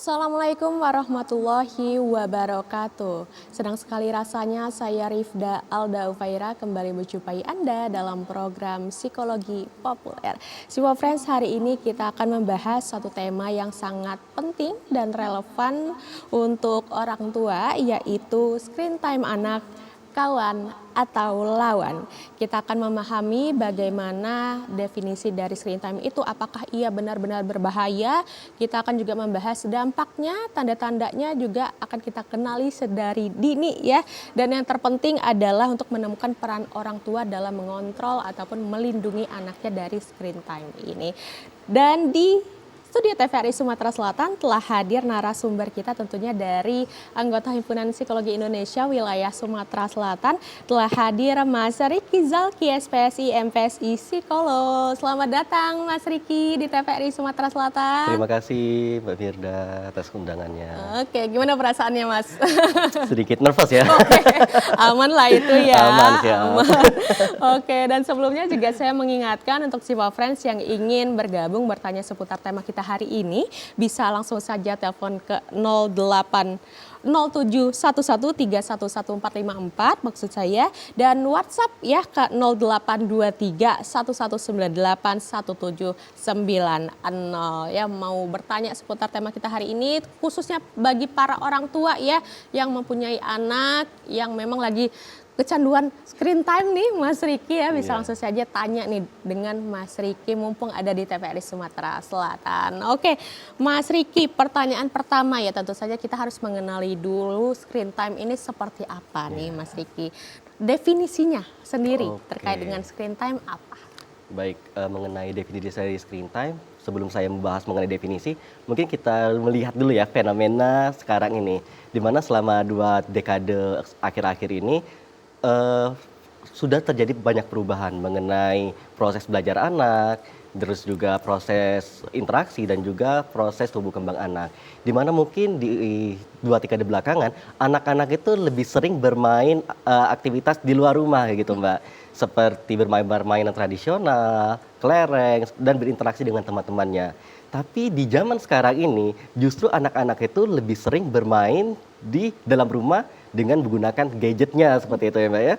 Assalamualaikum warahmatullahi wabarakatuh. Senang sekali rasanya saya Rifda Alda Ufaira kembali menjumpai Anda dalam program Psikologi Populer. Semua friends, hari ini kita akan membahas satu tema yang sangat penting dan relevan untuk orang tua, yaitu screen time anak, kawan atau lawan. Kita akan memahami bagaimana definisi dari screen time itu, apakah ia benar-benar berbahaya. Kita akan juga membahas dampaknya, tanda-tandanya juga akan kita kenali sedari dini ya. Dan yang terpenting adalah untuk menemukan peran orang tua dalam mengontrol ataupun melindungi anaknya dari screen time ini. Dan di Studio TVRI Sumatera Selatan telah hadir narasumber kita tentunya dari anggota Himpunan Psikologi Indonesia wilayah Sumatera Selatan. Telah hadir Mas Riki Zalki, SPSI, MPSI, Psikolog. Selamat datang Mas Riki di TVRI Sumatera Selatan. Terima kasih Mbak Firda atas undangannya. Oke, gimana perasaannya Mas? Sedikit nervous ya. Oke, aman lah itu ya. Aman sih. Aman. Oke, dan sebelumnya juga saya mengingatkan untuk Sipa Friends yang ingin bergabung bertanya seputar tema kita hari ini, bisa langsung saja telepon ke 080711311454 maksud saya, dan WhatsApp ya ke 082311981790 ya, mau bertanya seputar tema kita hari ini, khususnya bagi para orang tua ya yang mempunyai anak yang memang lagi kecanduan screen time nih Mas Riki ya, bisa langsung saja tanya nih dengan Mas Riki mumpung ada di TVRI Sumatera Selatan. Oke, Mas Riki, pertanyaan pertama ya, tentu saja kita harus mengenali dulu screen time ini seperti apa nih Mas Riki. Definisinya sendiri terkait dengan screen time apa? Baik, mengenai definisi dari screen time, sebelum saya membahas mengenai definisi, mungkin kita melihat dulu ya fenomena sekarang ini, di mana selama 2 dekade akhir-akhir ini sudah terjadi banyak perubahan mengenai proses belajar anak, terus juga proses interaksi dan juga proses tumbuh kembang anak. Di mana mungkin di 2 dekade belakangan, anak-anak itu lebih sering bermain aktivitas di luar rumah gitu Mbak. Seperti bermain permainan tradisional, kelereng, dan berinteraksi dengan teman-temannya. Tapi di zaman sekarang ini, justru anak-anak itu lebih sering bermain di dalam rumah dengan menggunakan gadgetnya seperti itu ya Mbak ya.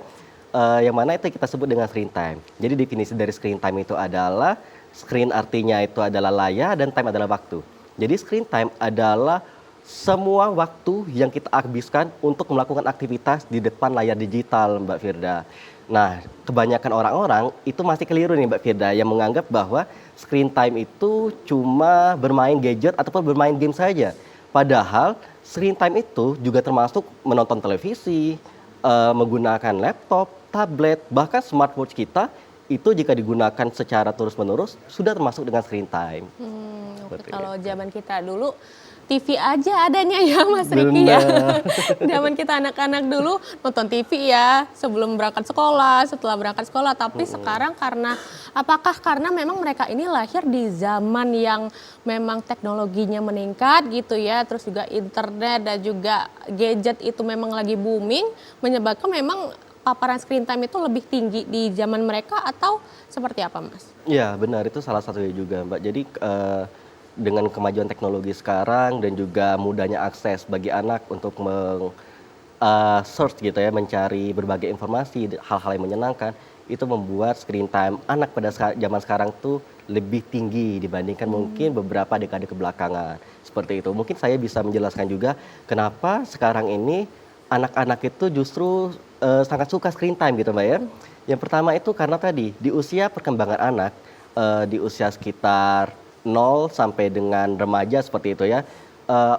Yang mana itu kita sebut dengan screen time. Jadi definisi dari screen time itu adalah, screen artinya itu adalah layar dan time adalah waktu. Jadi screen time adalah semua waktu yang kita habiskan untuk melakukan aktivitas di depan layar digital Mbak Firda. Nah, kebanyakan orang-orang itu masih keliru nih Mbak Firda, yang menganggap bahwa screen time itu cuma bermain gadget ataupun bermain game saja. Padahal screen time itu juga termasuk menonton televisi, menggunakan laptop, tablet, bahkan smartwatch kita itu jika digunakan secara terus-menerus sudah termasuk dengan screen time. Kalau zaman kita dulu TV aja adanya ya Mas Riki ya. Zaman kita anak-anak dulu nonton TV ya sebelum berangkat sekolah, setelah berangkat sekolah. Tapi sekarang apakah karena memang mereka ini lahir di zaman yang memang teknologinya meningkat gitu ya, terus juga internet dan juga gadget itu memang lagi booming, menyebabkan memang paparan screen time itu lebih tinggi di zaman mereka, atau seperti apa Mas? Iya benar, itu salah satunya juga Mbak. Jadi dengan kemajuan teknologi sekarang dan juga mudahnya akses bagi anak untuk search gitu ya, mencari berbagai informasi, hal-hal yang menyenangkan, itu membuat screen time anak pada zaman sekarang tuh lebih tinggi dibandingkan mungkin beberapa dekade kebelakangan. Seperti itu. Mungkin saya bisa menjelaskan juga kenapa sekarang ini anak-anak itu justru sangat suka screen time gitu Mbak ya. Yang pertama itu karena tadi di usia perkembangan anak, di usia sekitar 0 sampai dengan remaja seperti itu ya,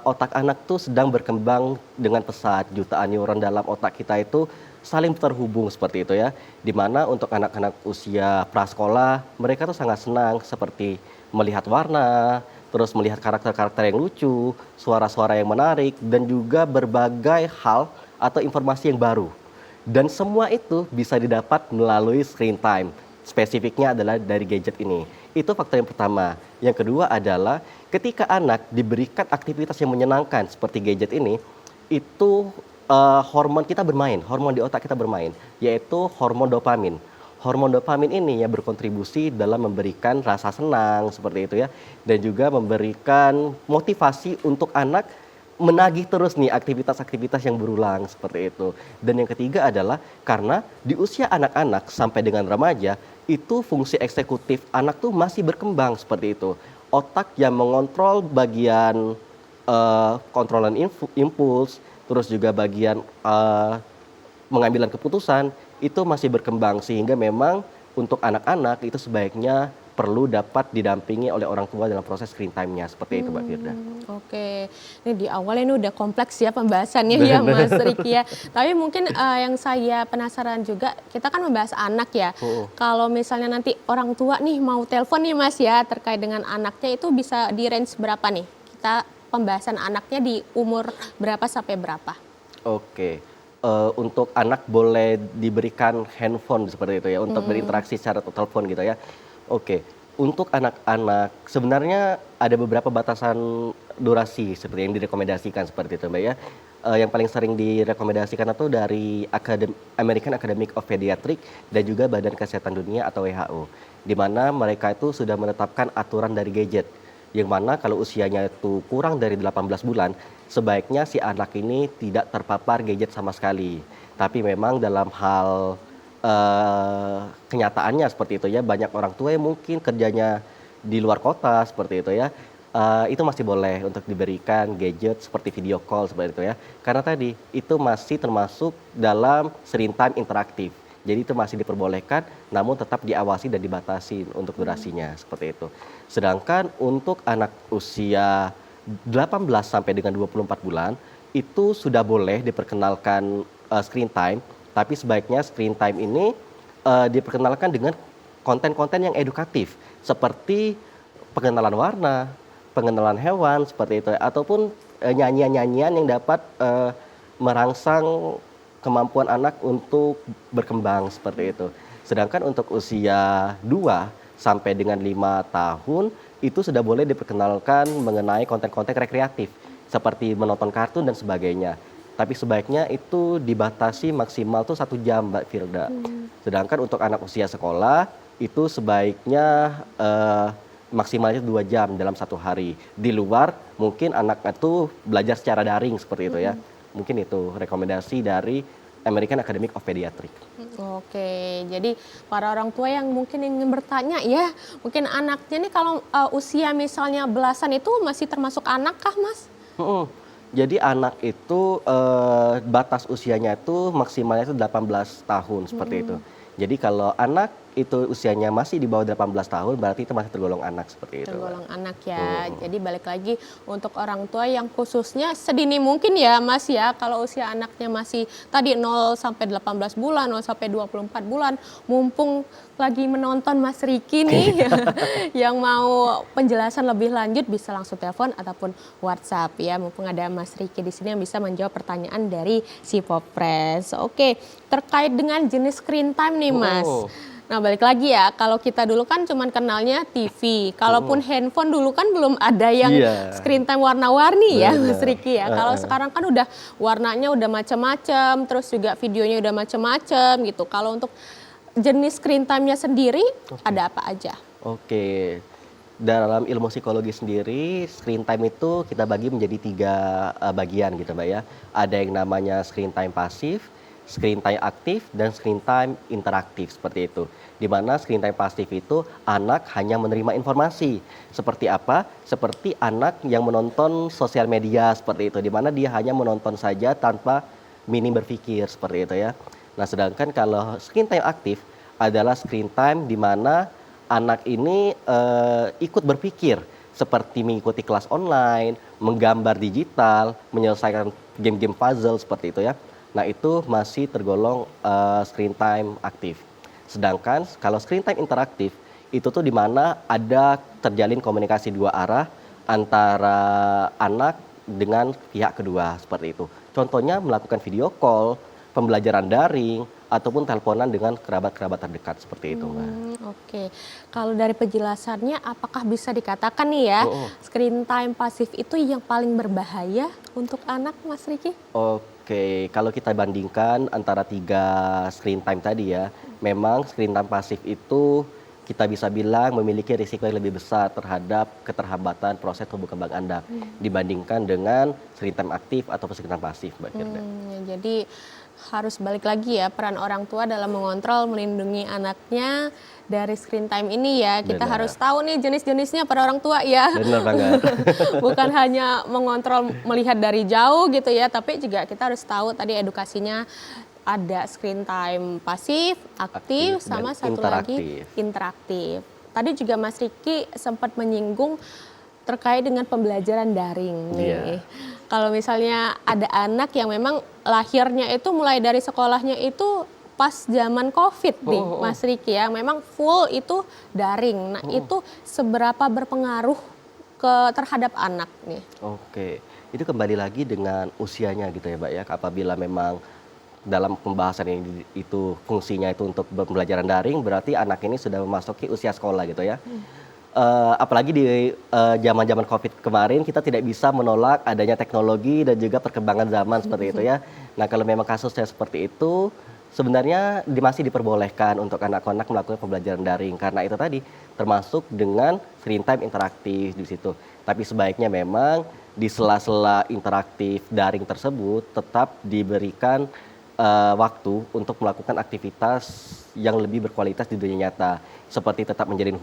otak anak tuh sedang berkembang dengan pesat. Jutaan neuron dalam otak kita itu saling terhubung seperti itu ya. Dimana untuk anak-anak usia prasekolah, mereka tuh sangat senang seperti melihat warna, terus melihat karakter-karakter yang lucu, suara-suara yang menarik, dan juga berbagai hal atau informasi yang baru. Dan semua itu bisa didapat melalui screen time. Spesifiknya adalah dari gadget ini. Itu faktor yang pertama. Yang kedua adalah ketika anak diberikan aktivitas yang menyenangkan seperti gadget ini, itu hormon kita bermain, hormon di otak kita bermain, yaitu hormon dopamin. hormon dopamin ini ya berkontribusi dalam memberikan rasa senang seperti itu ya, dan juga memberikan motivasi untuk anak menagih terus nih aktivitas-aktivitas yang berulang seperti itu. Dan yang ketiga adalah karena di usia anak-anak sampai dengan remaja itu fungsi eksekutif anak tuh masih berkembang seperti itu. Otak yang mengontrol bagian kontrolan impuls, terus juga bagian mengambilan keputusan itu masih berkembang, sehingga memang untuk anak-anak itu sebaiknya perlu dapat didampingi oleh orang tua dalam proses screen time-nya seperti itu, Mbak Firda. Oke, ini di awal ini udah kompleks ya pembahasannya ya Mas Riki ya. Tapi mungkin yang saya penasaran juga, kita kan membahas anak ya. Kalau misalnya nanti orang tua nih mau telepon nih Mas ya terkait dengan anaknya, itu bisa di range berapa nih? Kita pembahasan anaknya di umur berapa sampai berapa? Oke, untuk anak boleh diberikan handphone seperti itu ya, untuk berinteraksi secara telepon gitu ya. Oke, untuk anak-anak sebenarnya ada beberapa batasan durasi seperti yang direkomendasikan seperti itu Mbak ya. Yang paling sering direkomendasikan itu dari American Academy of Pediatrics dan juga Badan Kesehatan Dunia atau WHO, di mana mereka itu sudah menetapkan aturan dari gadget, yang mana kalau usianya itu kurang dari 18 bulan, sebaiknya si anak ini tidak terpapar gadget sama sekali. Tapi memang dalam hal kenyataannya seperti itu ya, banyak orang tua yang mungkin kerjanya di luar kota seperti itu ya, itu masih boleh untuk diberikan gadget seperti video call seperti itu ya, karena tadi itu masih termasuk dalam screen time interaktif. Jadi itu masih diperbolehkan, namun tetap diawasi dan dibatasi untuk durasinya seperti itu. Sedangkan untuk anak usia 18 sampai dengan 24 bulan itu sudah boleh diperkenalkan screen time, tapi sebaiknya screen time ini diperkenalkan dengan konten-konten yang edukatif seperti pengenalan warna, pengenalan hewan seperti itu, ataupun nyanyian-nyanyian yang dapat merangsang kemampuan anak untuk berkembang seperti itu. Sedangkan untuk usia 2 sampai dengan 5 tahun itu sudah boleh diperkenalkan mengenai konten-konten rekreatif seperti menonton kartun dan sebagainya. Tapi sebaiknya itu dibatasi maksimal tuh 1 jam, Mbak Firda. Sedangkan untuk anak usia sekolah itu sebaiknya maksimalnya 2 jam dalam 1 hari. Di luar mungkin anak itu belajar secara daring seperti itu ya. Mungkin itu rekomendasi dari American Academy of Pediatrics. Oke, jadi para orang tua yang mungkin ingin bertanya ya, mungkin anaknya nih kalau usia misalnya belasan itu masih termasuk anak kah Mas? Jadi anak itu batas usianya itu maksimalnya itu 18 tahun seperti itu. Jadi kalau anak itu usianya masih di bawah 18 tahun berarti itu masih tergolong anak seperti itu. Tergolong anak ya. Jadi balik lagi untuk orang tua yang khususnya sedini mungkin ya Mas ya, kalau usia anaknya masih tadi 0 sampai 18 bulan, 0 sampai 24 bulan, mumpung lagi menonton Mas Riki nih yang mau penjelasan lebih lanjut bisa langsung telepon ataupun WhatsApp ya, mumpung ada Mas Riki di sini yang bisa menjawab pertanyaan dari si Popres. Oke, terkait dengan jenis screen time nih Mas. Nah balik lagi ya, kalau kita dulu kan cuman kenalnya TV, kalaupun handphone dulu kan belum ada yang screen time warna-warni ya Mas Riki ya. Kalau sekarang kan udah warnanya udah macam-macam, terus juga videonya udah macam-macam gitu. Kalau untuk jenis screen time-nya sendiri ada apa aja? Oke, dalam ilmu psikologi sendiri screen time itu kita bagi menjadi 3 bagian gitu Mbak ya. Ada yang namanya screen time pasif, screen time aktif, dan screen time interaktif seperti itu. Di mana screen time pasif itu anak hanya menerima informasi. Seperti apa? Seperti anak yang menonton sosial media seperti itu. Di mana dia hanya menonton saja tanpa minim berpikir seperti itu ya. Nah sedangkan kalau screen time aktif adalah screen time di mana anak ini ikut berpikir seperti mengikuti kelas online, menggambar digital, menyelesaikan game-game puzzle seperti itu ya. Nah itu masih tergolong screen time aktif. Sedangkan kalau screen time interaktif itu tuh di mana ada terjalin komunikasi 2 arah antara anak dengan pihak kedua seperti itu. Contohnya melakukan video call, pembelajaran daring, ataupun teleponan dengan kerabat-kerabat terdekat seperti itu, Mbak. Oke, kalau dari penjelasannya apakah bisa dikatakan nih ya, screen time pasif itu yang paling berbahaya untuk anak Mas Riki? Oke, kalau kita bandingkan antara 3 screen time tadi ya, memang screen time pasif itu kita bisa bilang memiliki risiko yang lebih besar terhadap keterhambatan proses tumbuh kembang Anda dibandingkan dengan screen time aktif atau screen time pasif, Mbak Firda. Ya, jadi harus balik lagi ya peran orang tua dalam mengontrol, melindungi anaknya dari screen time ini ya. Kita Benar. harus tahu nih jenis-jenisnya para orang tua ya. Benar banget. Bukan hanya mengontrol melihat dari jauh gitu ya, tapi juga kita harus tahu tadi edukasinya ada screen time pasif, aktif, Aktif, sama dan satu lagi interaktif. interaktif. Tadi juga Mas Riki sempat menyinggung terkait dengan pembelajaran daring nih. Iya. Kalau misalnya ada anak yang memang lahirnya itu mulai dari sekolahnya itu pas zaman COVID nih, Mas Riki ya, memang full itu daring. Nah, itu seberapa berpengaruh terhadap anak nih? Oke, itu kembali lagi dengan usianya gitu ya, Mbak ya. Apabila memang dalam pembahasan ini itu fungsinya itu untuk pembelajaran daring, berarti anak ini sudah memasuki usia sekolah gitu ya. Apalagi di zaman-zaman COVID kemarin kita tidak bisa menolak adanya teknologi dan juga perkembangan zaman seperti itu ya. Nah, kalau memang kasusnya seperti itu, sebenarnya masih diperbolehkan untuk anak-anak melakukan pembelajaran daring karena itu tadi termasuk dengan screen time interaktif di situ. Tapi sebaiknya memang di sela-sela interaktif daring tersebut tetap diberikan waktu untuk melakukan aktivitas yang lebih berkualitas di dunia nyata, seperti tetap menjalin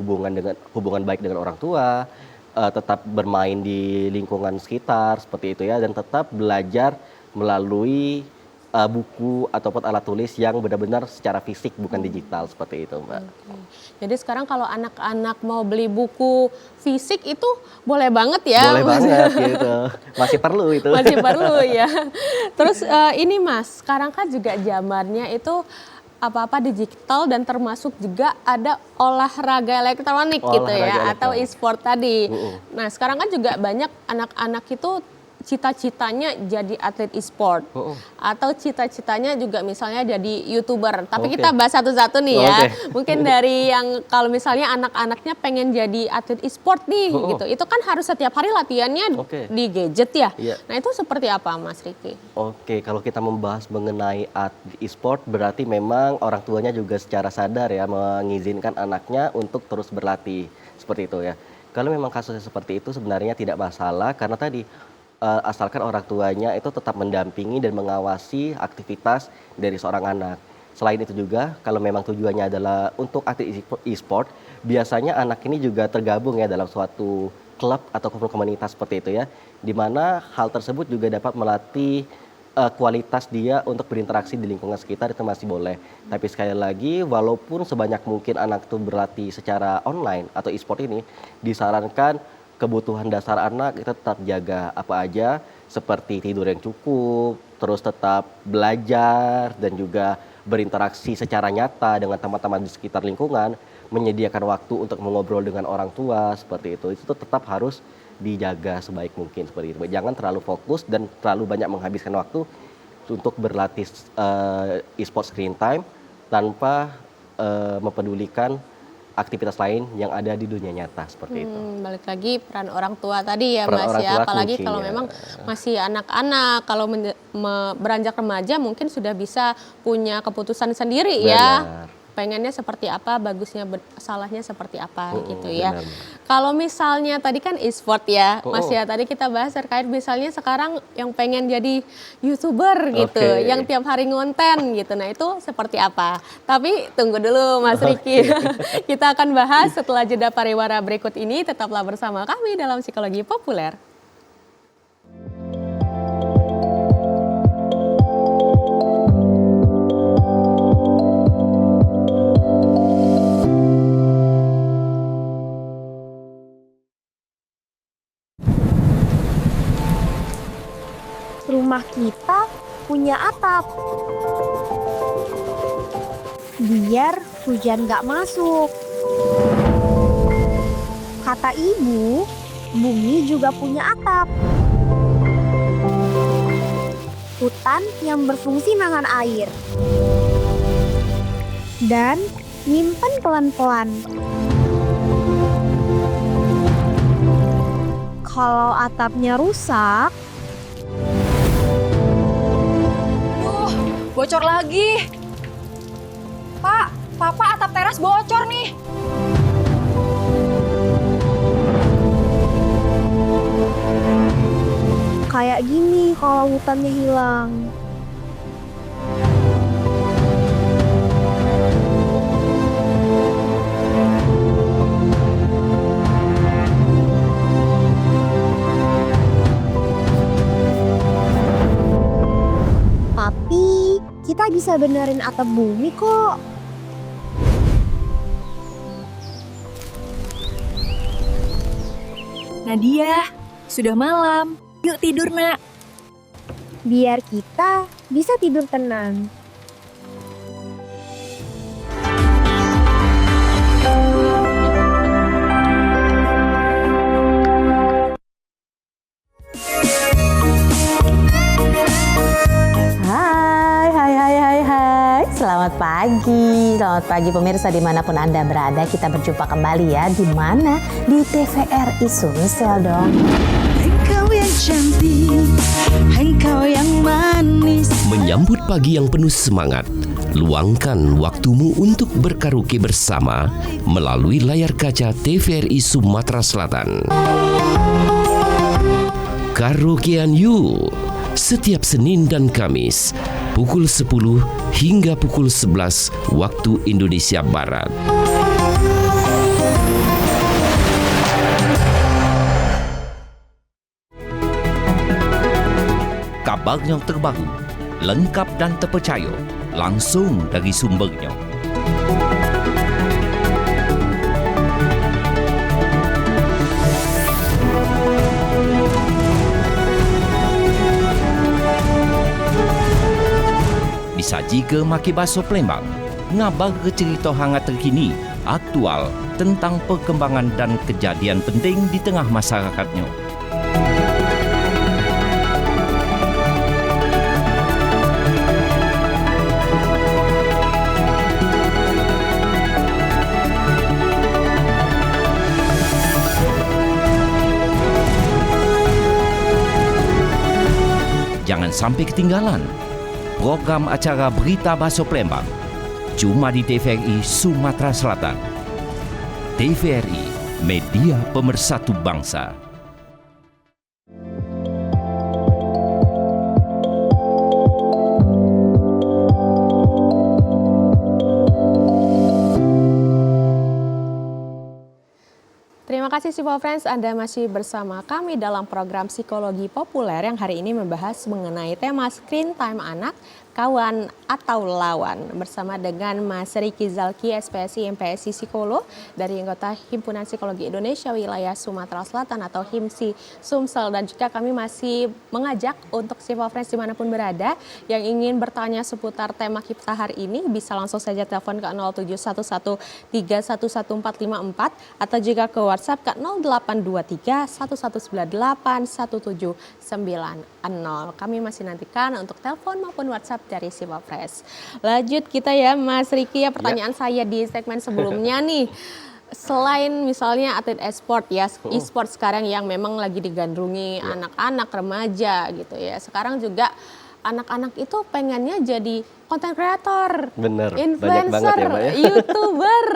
hubungan baik dengan orang tua, tetap bermain di lingkungan sekitar seperti itu ya, dan tetap belajar melalui buku ataupun alat tulis yang benar-benar secara fisik bukan digital seperti itu, Mbak. Oke. Jadi sekarang kalau anak-anak mau beli buku fisik itu boleh banget ya? Boleh banget gitu, masih perlu itu. Masih perlu ya. Terus ini Mas, sekarang kan juga zamannya itu apa-apa digital dan termasuk juga ada olahraga elektronik gitu ya, Olahraga atau elektronik. e-sport tadi. Nah, sekarang kan juga banyak anak-anak itu cita-citanya jadi atlet e-sport atau cita-citanya juga misalnya jadi YouTuber. Tapi Oke. kita bahas satu-satu nih ya. Oke. Mungkin dari yang kalau misalnya anak-anaknya pengen jadi atlet e-sport nih gitu. Itu kan harus setiap hari latihannya Oke. di gadget ya. Iya. Nah, itu seperti apa Mas Riki? Oke, kalau kita membahas mengenai e-sport berarti memang orang tuanya juga secara sadar ya mengizinkan anaknya untuk terus berlatih seperti itu ya. Kalau memang kasusnya seperti itu sebenarnya tidak masalah karena tadi asalkan orang tuanya itu tetap mendampingi dan mengawasi aktivitas dari seorang anak. Selain itu juga kalau memang tujuannya adalah untuk aktif e-sport, biasanya anak ini juga tergabung ya dalam suatu klub atau komunitas seperti itu ya, di mana hal tersebut juga dapat melatih kualitas dia untuk berinteraksi di lingkungan sekitar itu masih boleh. Tapi sekali lagi, walaupun sebanyak mungkin anak itu berlatih secara online atau e-sport ini, disarankan kebutuhan dasar anak itu tetap jaga apa aja, seperti tidur yang cukup, terus tetap belajar dan juga berinteraksi secara nyata dengan teman-teman di sekitar lingkungan, menyediakan waktu untuk mengobrol dengan orang tua seperti itu tetap harus dijaga sebaik mungkin seperti itu. Jangan terlalu fokus dan terlalu banyak menghabiskan waktu untuk berlatih e-sport screen time tanpa mempedulikan aktivitas lain yang ada di dunia nyata seperti itu. Balik lagi peran orang tua tadi ya Peran Mas orang ya, tua apalagi kuncinya. kalau memang masih anak-anak, kalau beranjak remaja mungkin sudah bisa punya keputusan sendiri ya. Benar. Pengennya seperti apa, bagusnya salahnya seperti apa gitu ya. benar. Kalau misalnya tadi kan e-sport ya, Mas ya, tadi kita bahas terkait misalnya sekarang yang pengen jadi YouTuber gitu, Oke. yang tiap hari ngonten gitu. Nah, itu seperti apa? Tapi tunggu dulu Mas Riki. Kita akan bahas setelah jeda pariwara berikut ini. Tetaplah bersama kami dalam Psikologi Populer. Rumah kita punya atap. Biar hujan gak masuk. Kata ibu, bumi juga punya atap. Hutan yang berfungsi nahan air. Dan nyimpen pelan-pelan. Kalau atapnya rusak, Bocor lagi. Pak, Papa atap teras bocor nih. Kayak gini kalau hutannya hilang. Tapi kita bisa benerin atap bumi kok. Nadia, sudah malam. Yuk tidur, Nak. Biar kita bisa tidur tenang. Hai. Selamat pagi pemirsa dimanapun Anda berada. Kita berjumpa kembali ya, di mana? Di TVRI Sumsel dong. Engkau yang cantik, engkau yang manis. Menyambut pagi yang penuh semangat, luangkan waktumu untuk berkaraoke bersama melalui layar kaca TVRI Sumatera Selatan. Karaokean You setiap Senin dan Kamis pukul 10 hingga pukul 11 waktu Indonesia Barat. Kabar yang terbaru, lengkap dan terpercaya, langsung dari sumbernya. Disaji ke Maki Baso Palembang, ngabar ke cerita hangat terkini, aktual tentang perkembangan dan kejadian penting di tengah masyarakatnya. Jangan sampai ketinggalan program acara Berita Baso Palembang cuma di TVRI Sumatera Selatan. TVRI, media pemersatu bangsa. Terima kasih Sipo Friends, Anda masih bersama kami dalam program Psikologi Populer yang hari ini membahas mengenai tema screen time anak, kawan atau lawan. Bersama dengan Mas Riki Zalki, SPSI MPSI Psikolog dari anggota Himpunan Psikologi Indonesia Wilayah Sumatera Selatan atau HIMSI Sumsel. Dan juga kami masih mengajak untuk Sipo Friends dimanapun berada yang ingin bertanya seputar tema kita hari ini bisa langsung saja telepon ke 0711311454 atau juga ke WhatsApp ke 0823 1198 1790. Kami masih nantikan untuk telepon maupun WhatsApp dari Sipo Fresh. Lanjut kita ya Mas Riki ya, pertanyaan saya di segmen sebelumnya nih. Selain misalnya atlet e-sport ya, e-sport sekarang yang memang lagi digandrungi anak-anak remaja gitu ya. Sekarang juga anak-anak itu pengennya jadi content creator, Bener, influencer, banyak banget ya, Mbak ya. YouTuber.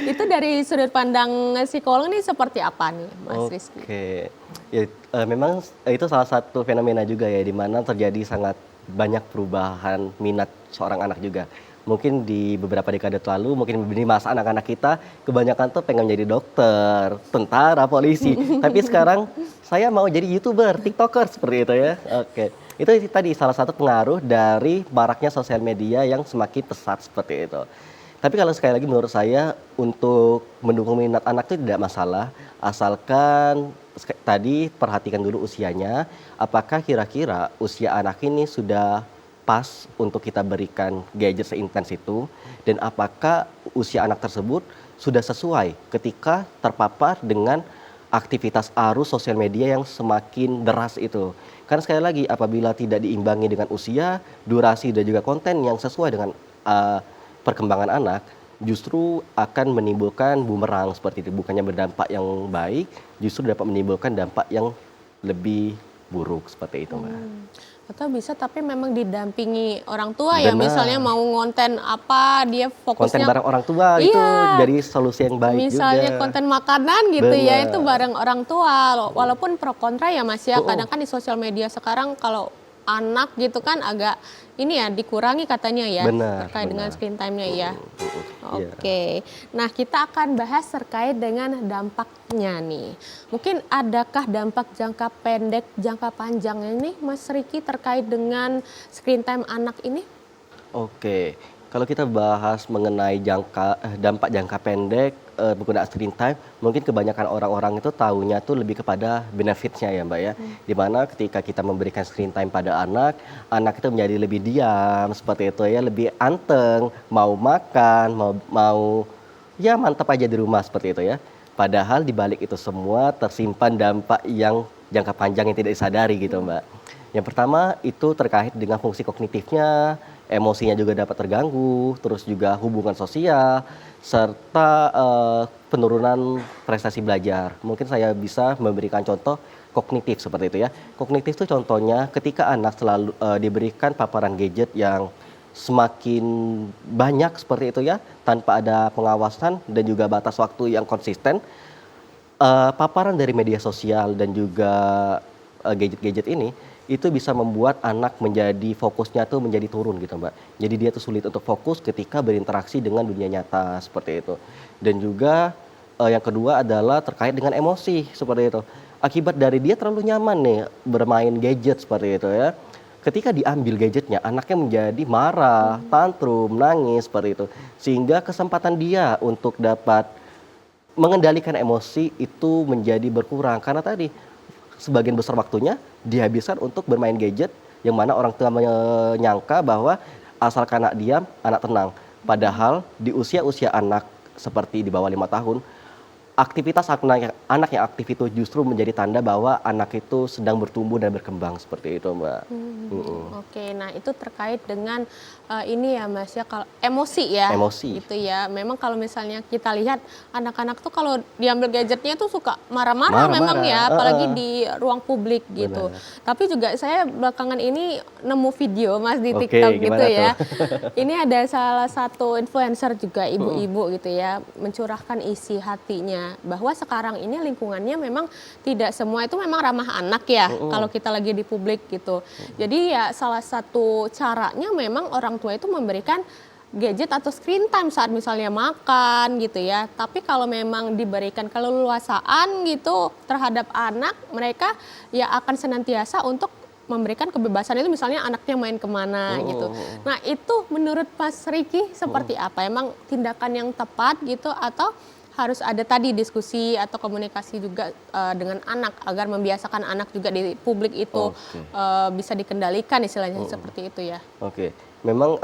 Itu dari sudut pandang psikolog nih seperti apa nih Mas Rizky? Oke, ya, memang itu salah satu fenomena juga ya, di mana terjadi sangat banyak perubahan minat seorang anak juga. Mungkin di beberapa dekade lalu, mungkin di masa anak-anak kita, kebanyakan tuh pengen jadi dokter, tentara, polisi. Tapi sekarang saya mau jadi YouTuber, TikToker seperti itu ya. Oke, itu tadi salah satu pengaruh dari maraknya sosial media yang semakin pesat seperti itu. Tapi kalau sekali lagi menurut saya untuk mendukung minat anak itu tidak masalah, asalkan tadi perhatikan dulu usianya, apakah kira-kira usia anak ini sudah pas untuk kita berikan gadget seintens itu, dan apakah usia anak tersebut sudah sesuai ketika terpapar dengan aktivitas arus sosial media yang semakin deras itu. Karena sekali lagi apabila tidak diimbangi dengan usia, durasi dan juga konten yang sesuai dengan perkembangan anak, justru akan menimbulkan bumerang seperti itu. Bukannya berdampak yang baik, justru dapat menimbulkan dampak yang lebih buruk seperti itu, Mbak. Atau bisa tapi memang didampingi orang tua ya, Benar. misalnya mau ngonten apa, dia Konten fokusnya bareng orang tua itu Iya. jadi solusi yang baik misalnya juga. konten makanan gitu ya, Benar. itu bareng orang tua. Walaupun pro kontra ya Mas ya, Oh, oh. kadang kan di sosial media sekarang kalau anak gitu kan agak ini ya dikurangi katanya ya, Benar, terkait dengan benar. screen time-nya ya. Iya. Oke, nah kita akan bahas terkait dengan dampaknya nih. Mungkin adakah dampak jangka pendek, jangka panjang ini Mas Riki terkait dengan screen time anak ini? Oke, kalau kita bahas mengenai dampak jangka pendek penggunaan screen time, mungkin kebanyakan orang-orang itu taunya tuh lebih kepada benefitnya ya Mbak ya. Dimana ketika kita memberikan screen time pada anak, anak itu menjadi lebih diam seperti itu ya, lebih anteng, mau makan, mau ya mantap aja di rumah seperti itu ya. Padahal di balik itu semua tersimpan dampak yang jangka panjang yang tidak disadari gitu Mbak. Yang pertama itu terkait dengan fungsi kognitifnya, emosinya juga dapat terganggu, terus juga hubungan sosial, serta penurunan prestasi belajar. Mungkin saya bisa memberikan contoh kognitif seperti itu ya. Kognitif itu contohnya ketika anak selalu diberikan paparan gadget yang semakin banyak seperti itu ya, tanpa ada pengawasan dan juga batas waktu yang konsisten, paparan dari media sosial dan juga gadget-gadget ini itu bisa membuat anak menjadi fokusnya tuh menjadi turun gitu Mbak. Jadi dia tuh sulit untuk fokus ketika berinteraksi dengan dunia nyata seperti itu. Dan juga yang kedua adalah terkait dengan emosi seperti itu. Akibat dari dia terlalu nyaman nih bermain gadget seperti itu ya. Ketika diambil gadgetnya, anaknya menjadi marah, tantrum, nangis seperti itu. Sehingga kesempatan dia untuk dapat mengendalikan emosi itu menjadi berkurang karena tadi sebagian besar waktunya dihabiskan untuk bermain gadget yang mana orang tua menyangka bahwa asalkan anak diam, anak tenang. Padahal di usia-usia anak seperti di bawah 5 tahun, aktivitas anak yang aktif itu justru menjadi tanda bahwa anak itu sedang bertumbuh dan berkembang seperti itu Mbak. Oke, nah itu terkait dengan ini ya Mas ya, kalau emosi ya. Emosi. Gitu ya. Memang kalau misalnya kita lihat anak-anak tuh kalau diambil gadgetnya tuh suka marah-marah memang ya, apalagi di ruang publik gitu. Benar. Tapi juga saya belakangan ini nemu video Mas di Oke, TikTok gitu gimana ya. tuh? Ini ada salah satu influencer juga ibu-ibu gitu ya, mencurahkan isi hatinya bahwa sekarang ini lingkungannya memang tidak semua itu memang ramah anak ya, kalau kita lagi di publik gitu. Jadi ya salah satu caranya memang orang tua itu memberikan gadget atau screen time saat misalnya makan gitu ya. Tapi kalau memang diberikan keleluasaan gitu terhadap anak, mereka ya akan senantiasa untuk memberikan kebebasan itu, misalnya anaknya main kemana gitu. Nah itu menurut Mas Riki seperti apa? Emang tindakan yang tepat gitu atau harus ada tadi diskusi atau komunikasi juga dengan anak agar membiasakan anak juga di publik itu bisa dikendalikan istilahnya seperti itu ya. Oke, memang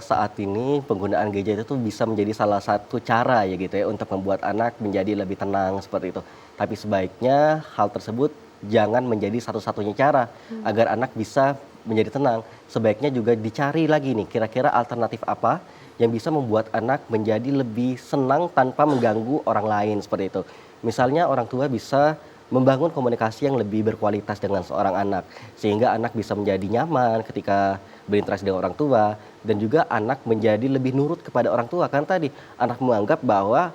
saat ini penggunaan gadget itu bisa menjadi salah satu cara ya gitu ya untuk membuat anak menjadi lebih tenang seperti itu. Tapi sebaiknya hal tersebut jangan menjadi satu-satunya cara agar anak bisa menjadi tenang. Sebaiknya juga dicari lagi nih kira-kira alternatif apa yang bisa membuat anak menjadi lebih senang tanpa mengganggu orang lain seperti itu. Misalnya orang tua bisa membangun komunikasi yang lebih berkualitas dengan seorang anak sehingga anak bisa menjadi nyaman ketika berinteraksi dengan orang tua dan juga anak menjadi lebih nurut kepada orang tua karena tadi anak menganggap bahwa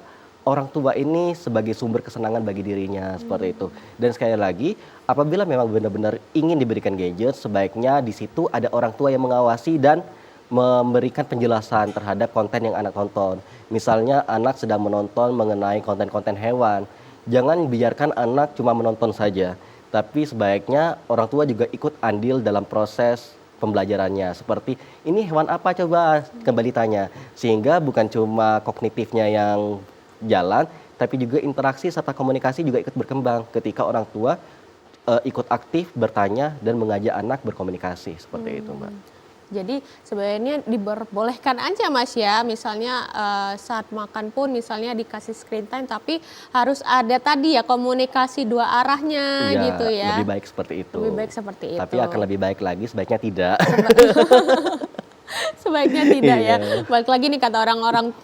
orang tua ini sebagai sumber kesenangan bagi dirinya seperti itu. Dan sekali lagi apabila memang benar-benar ingin diberikan gadget sebaiknya di situ ada orang tua yang mengawasi dan memberikan penjelasan terhadap konten yang anak tonton. Misalnya anak sedang menonton mengenai konten-konten hewan. Jangan biarkan anak cuma menonton saja, tapi sebaiknya orang tua juga ikut andil dalam proses pembelajarannya. Seperti ini hewan apa coba kembali tanya. Sehingga bukan cuma kognitifnya yang jalan, tapi juga interaksi serta komunikasi juga ikut berkembang ketika orang tua ikut aktif bertanya dan mengajak anak berkomunikasi seperti itu Mbak. Jadi sebenarnya diperbolehkan aja Mas ya, misalnya saat makan pun misalnya dikasih screen time, tapi harus ada tadi ya komunikasi dua arahnya Iya, gitu ya. lebih baik seperti itu. Lebih baik seperti itu. Tapi akan lebih baik lagi sebaiknya tidak. Sebaiknya tidak ya. Iya. Balik lagi nih kata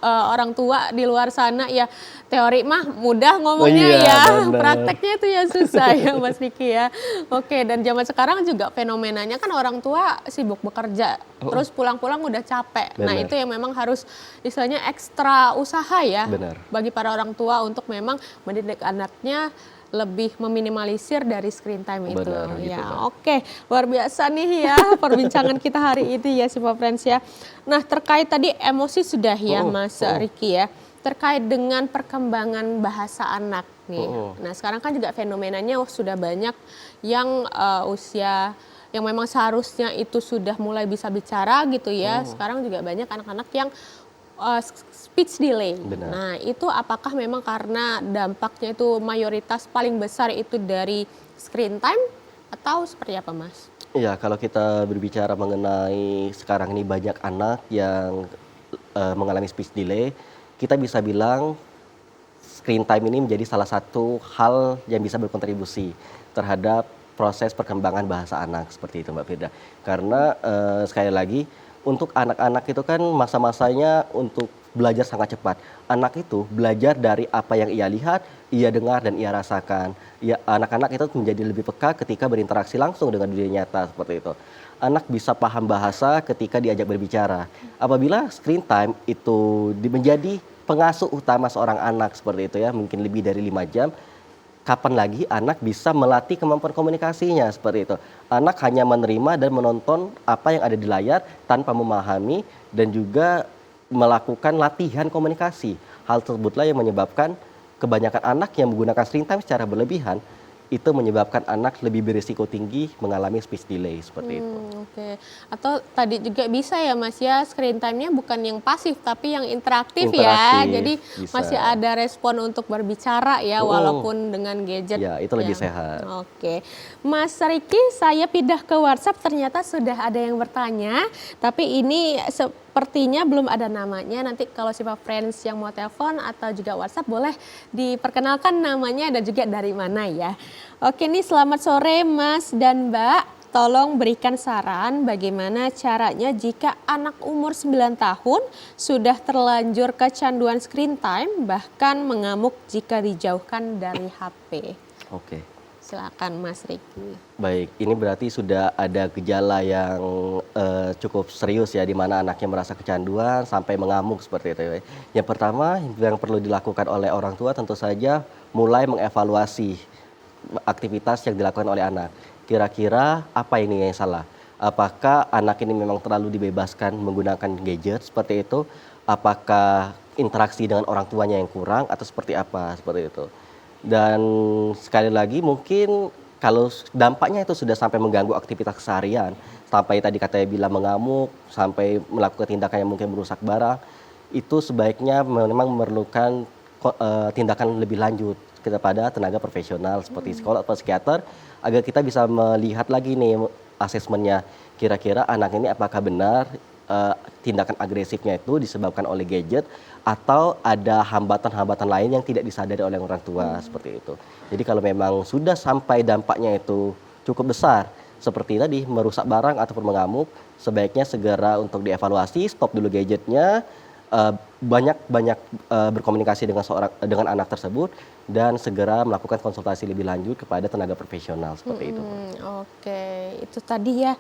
orang tua di luar sana ya, teori mah mudah ngomongnya Oh iya, ya, benar. prakteknya itu ya susah ya Mas Riki ya. Oke, dan zaman sekarang juga fenomenanya kan orang tua sibuk bekerja, terus pulang-pulang udah capek. Nah Benar. itu yang memang harus istilahnya ekstra usaha ya Benar. bagi para orang tua untuk memang mendidik anaknya lebih meminimalisir dari screen time itu. Benar, gitu, Ya, Mbak. oke, luar biasa nih ya perbincangan kita hari ini ya Sipa Friends ya. Nah terkait tadi emosi sudah ya Mas Riki ya, terkait dengan perkembangan bahasa anak nih. Nah sekarang kan juga fenomenanya sudah banyak yang usia yang memang seharusnya itu sudah mulai bisa bicara gitu ya. Sekarang juga banyak anak-anak yang speech delay. Benar. Nah itu apakah memang karena dampaknya itu mayoritas paling besar itu dari screen time atau seperti apa Mas? Iya, kalau kita berbicara mengenai sekarang ini banyak anak yang mengalami speech delay, kita bisa bilang screen time ini menjadi salah satu hal yang bisa berkontribusi terhadap proses perkembangan bahasa anak seperti itu Mbak Firda. Karena sekali lagi untuk anak-anak itu kan masa-masanya untuk belajar sangat cepat. Anak itu belajar dari apa yang ia lihat, ia dengar dan ia rasakan. Ya, anak-anak itu menjadi lebih peka ketika berinteraksi langsung dengan dunia nyata seperti itu. Anak bisa paham bahasa ketika diajak berbicara. Apabila screen time itu menjadi pengasuh utama seorang anak seperti itu ya, mungkin lebih dari 5 jam, kapan lagi anak bisa melatih kemampuan komunikasinya seperti itu. Anak hanya menerima dan menonton apa yang ada di layar tanpa memahami dan juga melakukan latihan komunikasi. Hal tersebutlah yang menyebabkan kebanyakan anak yang menggunakan screen time secara berlebihan itu menyebabkan anak lebih berisiko tinggi mengalami speech delay seperti itu. Oke. Atau tadi juga bisa ya Mas ya, screen time-nya bukan yang pasif tapi yang interaktif ya. Interaktif, Jadi bisa. masih ada respon untuk berbicara ya walaupun dengan gadget. Ya, itu lebih yang- sehat. Oke. Mas Riki, saya pindah ke WhatsApp ternyata sudah ada yang bertanya, tapi ini sepertinya belum ada namanya. Nanti kalau Sipa Friends yang mau telepon atau juga WhatsApp boleh diperkenalkan namanya dan juga dari mana ya. Oke nih, selamat sore Mas dan Mbak. Tolong berikan saran bagaimana caranya jika anak umur 9 tahun sudah terlanjur kecanduan screen time bahkan mengamuk jika dijauhkan dari HP. Oke. Silakan Mas Riki. Baik, ini berarti sudah ada gejala yang cukup serius ya, di mana anaknya merasa kecanduan sampai mengamuk seperti itu. Yang pertama yang perlu dilakukan oleh orang tua tentu saja mulai mengevaluasi aktivitas yang dilakukan oleh anak. Kira-kira apa ini yang salah? Apakah anak ini memang terlalu dibebaskan menggunakan gadget seperti itu? Apakah interaksi dengan orang tuanya yang kurang atau seperti apa seperti itu? Dan sekali lagi mungkin kalau dampaknya itu sudah sampai mengganggu aktivitas keseharian, sampai tadi katanya bilang mengamuk, sampai melakukan tindakan yang mungkin merusak barang, itu sebaiknya memang memerlukan tindakan lebih lanjut kepada tenaga profesional seperti psikolog atau psikiater agar kita bisa melihat lagi nih asesmennya, kira-kira anak ini apakah benar tindakan agresifnya itu disebabkan oleh gadget atau ada hambatan-hambatan lain yang tidak disadari oleh orang tua seperti itu. Jadi kalau memang sudah sampai dampaknya itu cukup besar seperti tadi merusak barang ataupun mengamuk, sebaiknya segera untuk dievaluasi, stop dulu gadgetnya, banyak berkomunikasi dengan anak tersebut dan segera melakukan konsultasi lebih lanjut kepada tenaga profesional seperti itu. Oke, itu tadi ya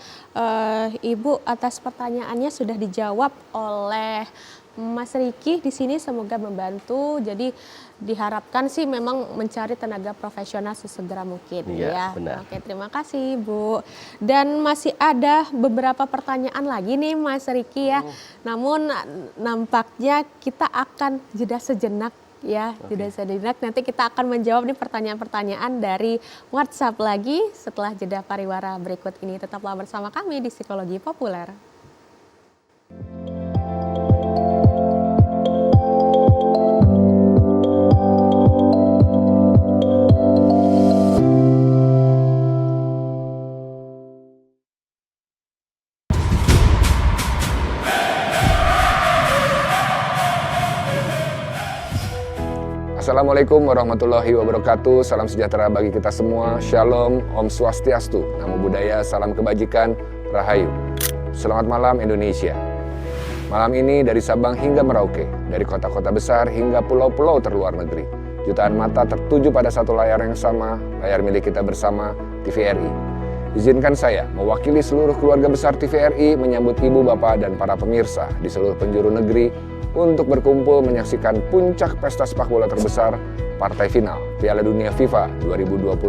Ibu atas pertanyaannya sudah dijawab oleh Mas Riki di sini, semoga membantu. Jadi diharapkan sih memang mencari tenaga profesional sesegera mungkin Iya, ya. benar. Oke, terima kasih Bu. Dan masih ada beberapa pertanyaan lagi nih Mas Riki ya. Namun nampaknya kita akan jeda sejenak ya, jeda sejenak. Nanti kita akan menjawab nih pertanyaan-pertanyaan dari WhatsApp lagi setelah jeda pariwara berikut ini. Tetaplah bersama kami di Psikologi Populer. Assalamualaikum warahmatullahi wabarakatuh. Salam sejahtera bagi kita semua. Shalom, Om Swastiastu. Namo Buddhaya, salam kebajikan, Rahayu. Selamat malam Indonesia. Malam ini dari Sabang hingga Merauke, dari kota-kota besar hingga pulau-pulau terluar negeri. Jutaan mata tertuju pada satu layar yang sama, layar milik kita bersama, TVRI. Izinkan saya mewakili seluruh keluarga besar TVRI menyambut ibu, bapak, dan para pemirsa di seluruh penjuru negeri untuk berkumpul menyaksikan puncak pesta sepak bola terbesar, partai final Piala Dunia FIFA 2026.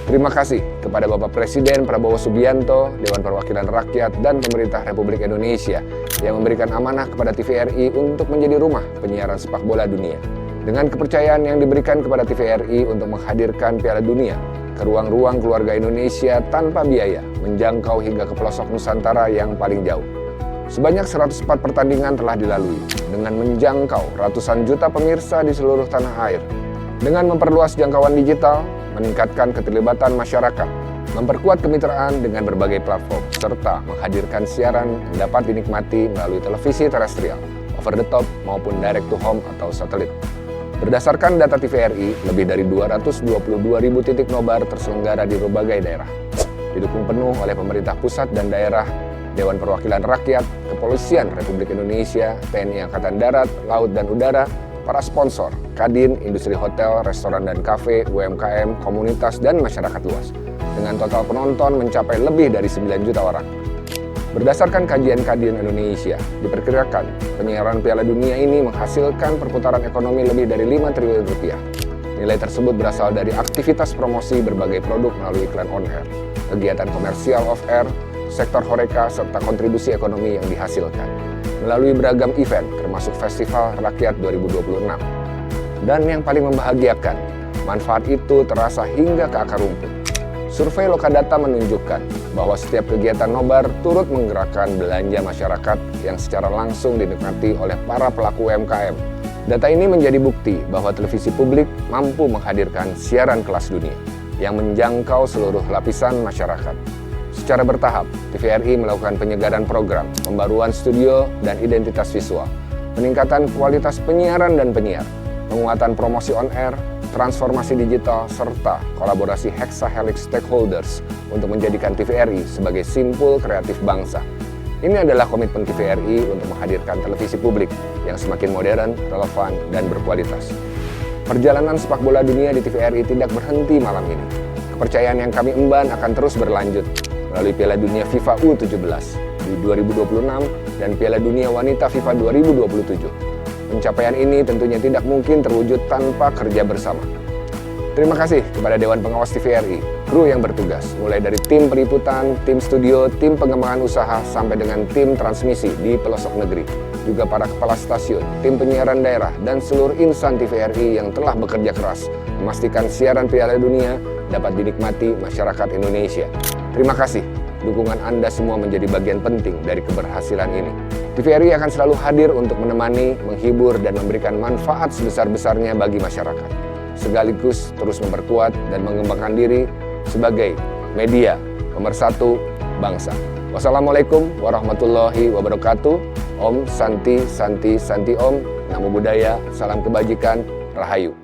Terima kasih kepada Bapak Presiden Prabowo Subianto, Dewan Perwakilan Rakyat, dan Pemerintah Republik Indonesia yang memberikan amanah kepada TVRI untuk menjadi rumah penyiaran sepak bola dunia. Dengan kepercayaan yang diberikan kepada TVRI untuk menghadirkan Piala Dunia ke ruang-ruang keluarga Indonesia tanpa biaya, menjangkau hingga ke pelosok Nusantara yang paling jauh. Sebanyak 104 pertandingan telah dilalui dengan menjangkau ratusan juta pemirsa di seluruh tanah air. Dengan memperluas jangkauan digital, meningkatkan keterlibatan masyarakat, memperkuat kemitraan dengan berbagai platform, serta menghadirkan siaran yang dapat dinikmati melalui televisi terestrial, over the top maupun direct to home atau satelit. Berdasarkan data TVRI, lebih dari 222.000 titik nobar terselenggara di berbagai daerah. Didukung penuh oleh pemerintah pusat dan daerah, Dewan Perwakilan Rakyat, Kepolisian Republik Indonesia, TNI Angkatan Darat, Laut dan Udara, para sponsor, Kadin, industri hotel, restoran dan kafe, UMKM, komunitas, dan masyarakat luas. Dengan total penonton mencapai lebih dari 9 juta orang. Berdasarkan kajian Kadin Indonesia, diperkirakan penyiaran Piala Dunia ini menghasilkan perputaran ekonomi lebih dari 5 triliun rupiah. Nilai tersebut berasal dari aktivitas promosi berbagai produk melalui iklan on-air, kegiatan komersial off-air, sektor horeca, serta kontribusi ekonomi yang dihasilkan melalui beragam event termasuk Festival Rakyat 2026. Dan yang paling membahagiakan, manfaat itu terasa hingga ke akar rumput. Survei Lokadata menunjukkan bahwa setiap kegiatan nobar turut menggerakkan belanja masyarakat yang secara langsung dinikmati oleh para pelaku UMKM. Data ini menjadi bukti bahwa televisi publik mampu menghadirkan siaran kelas dunia yang menjangkau seluruh lapisan masyarakat. Secara bertahap, TVRI melakukan penyegaran program, pembaruan studio dan identitas visual, peningkatan kualitas penyiaran dan penyiar, penguatan promosi on-air, transformasi digital, serta kolaborasi hexahelix stakeholders untuk menjadikan TVRI sebagai simpul kreatif bangsa. Ini adalah komitmen TVRI untuk menghadirkan televisi publik yang semakin modern, relevan, dan berkualitas. Perjalanan sepak bola dunia di TVRI tidak berhenti malam ini. Kepercayaan yang kami emban akan terus berlanjut melalui Piala Dunia FIFA U17 di 2026 dan Piala Dunia Wanita FIFA 2027. Pencapaian ini tentunya tidak mungkin terwujud tanpa kerja bersama. Terima kasih kepada Dewan Pengawas TVRI, kru yang bertugas, mulai dari tim peliputan, tim studio, tim pengembangan usaha, sampai dengan tim transmisi di pelosok negeri. Juga para kepala stasiun, tim penyiaran daerah, dan seluruh insan TVRI yang telah bekerja keras memastikan siaran Piala Dunia dapat dinikmati masyarakat Indonesia. Terima kasih, dukungan Anda semua menjadi bagian penting dari keberhasilan ini. TVRI akan selalu hadir untuk menemani, menghibur, dan memberikan manfaat sebesar-besarnya bagi masyarakat. Sekaligus terus memperkuat dan mengembangkan diri sebagai media pemersatu bangsa. Wassalamualaikum warahmatullahi wabarakatuh. Om Santi Santi Santi Om. Namo Buddhaya, salam kebajikan, Rahayu.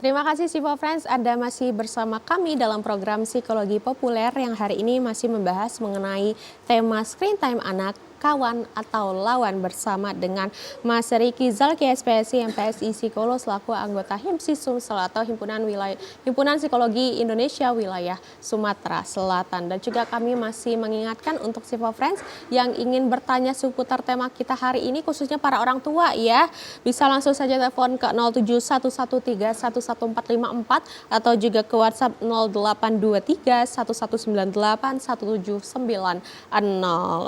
Terima kasih Sipo Friends, Anda masih bersama kami dalam program Psikologi Populer yang hari ini masih membahas mengenai tema screen time anak, kawan atau lawan bersama dengan Mas Riki Zalki SPSI MPSI Psikolog selaku anggota HIMSI Sumsel atau Himpunan Psikologi Indonesia Wilayah Sumatera Selatan. Dan juga kami masih mengingatkan untuk Sipo Friends yang ingin bertanya seputar tema kita hari ini, khususnya para orang tua ya, bisa langsung saja telepon ke 071131144 atau juga ke WhatsApp 082311981790.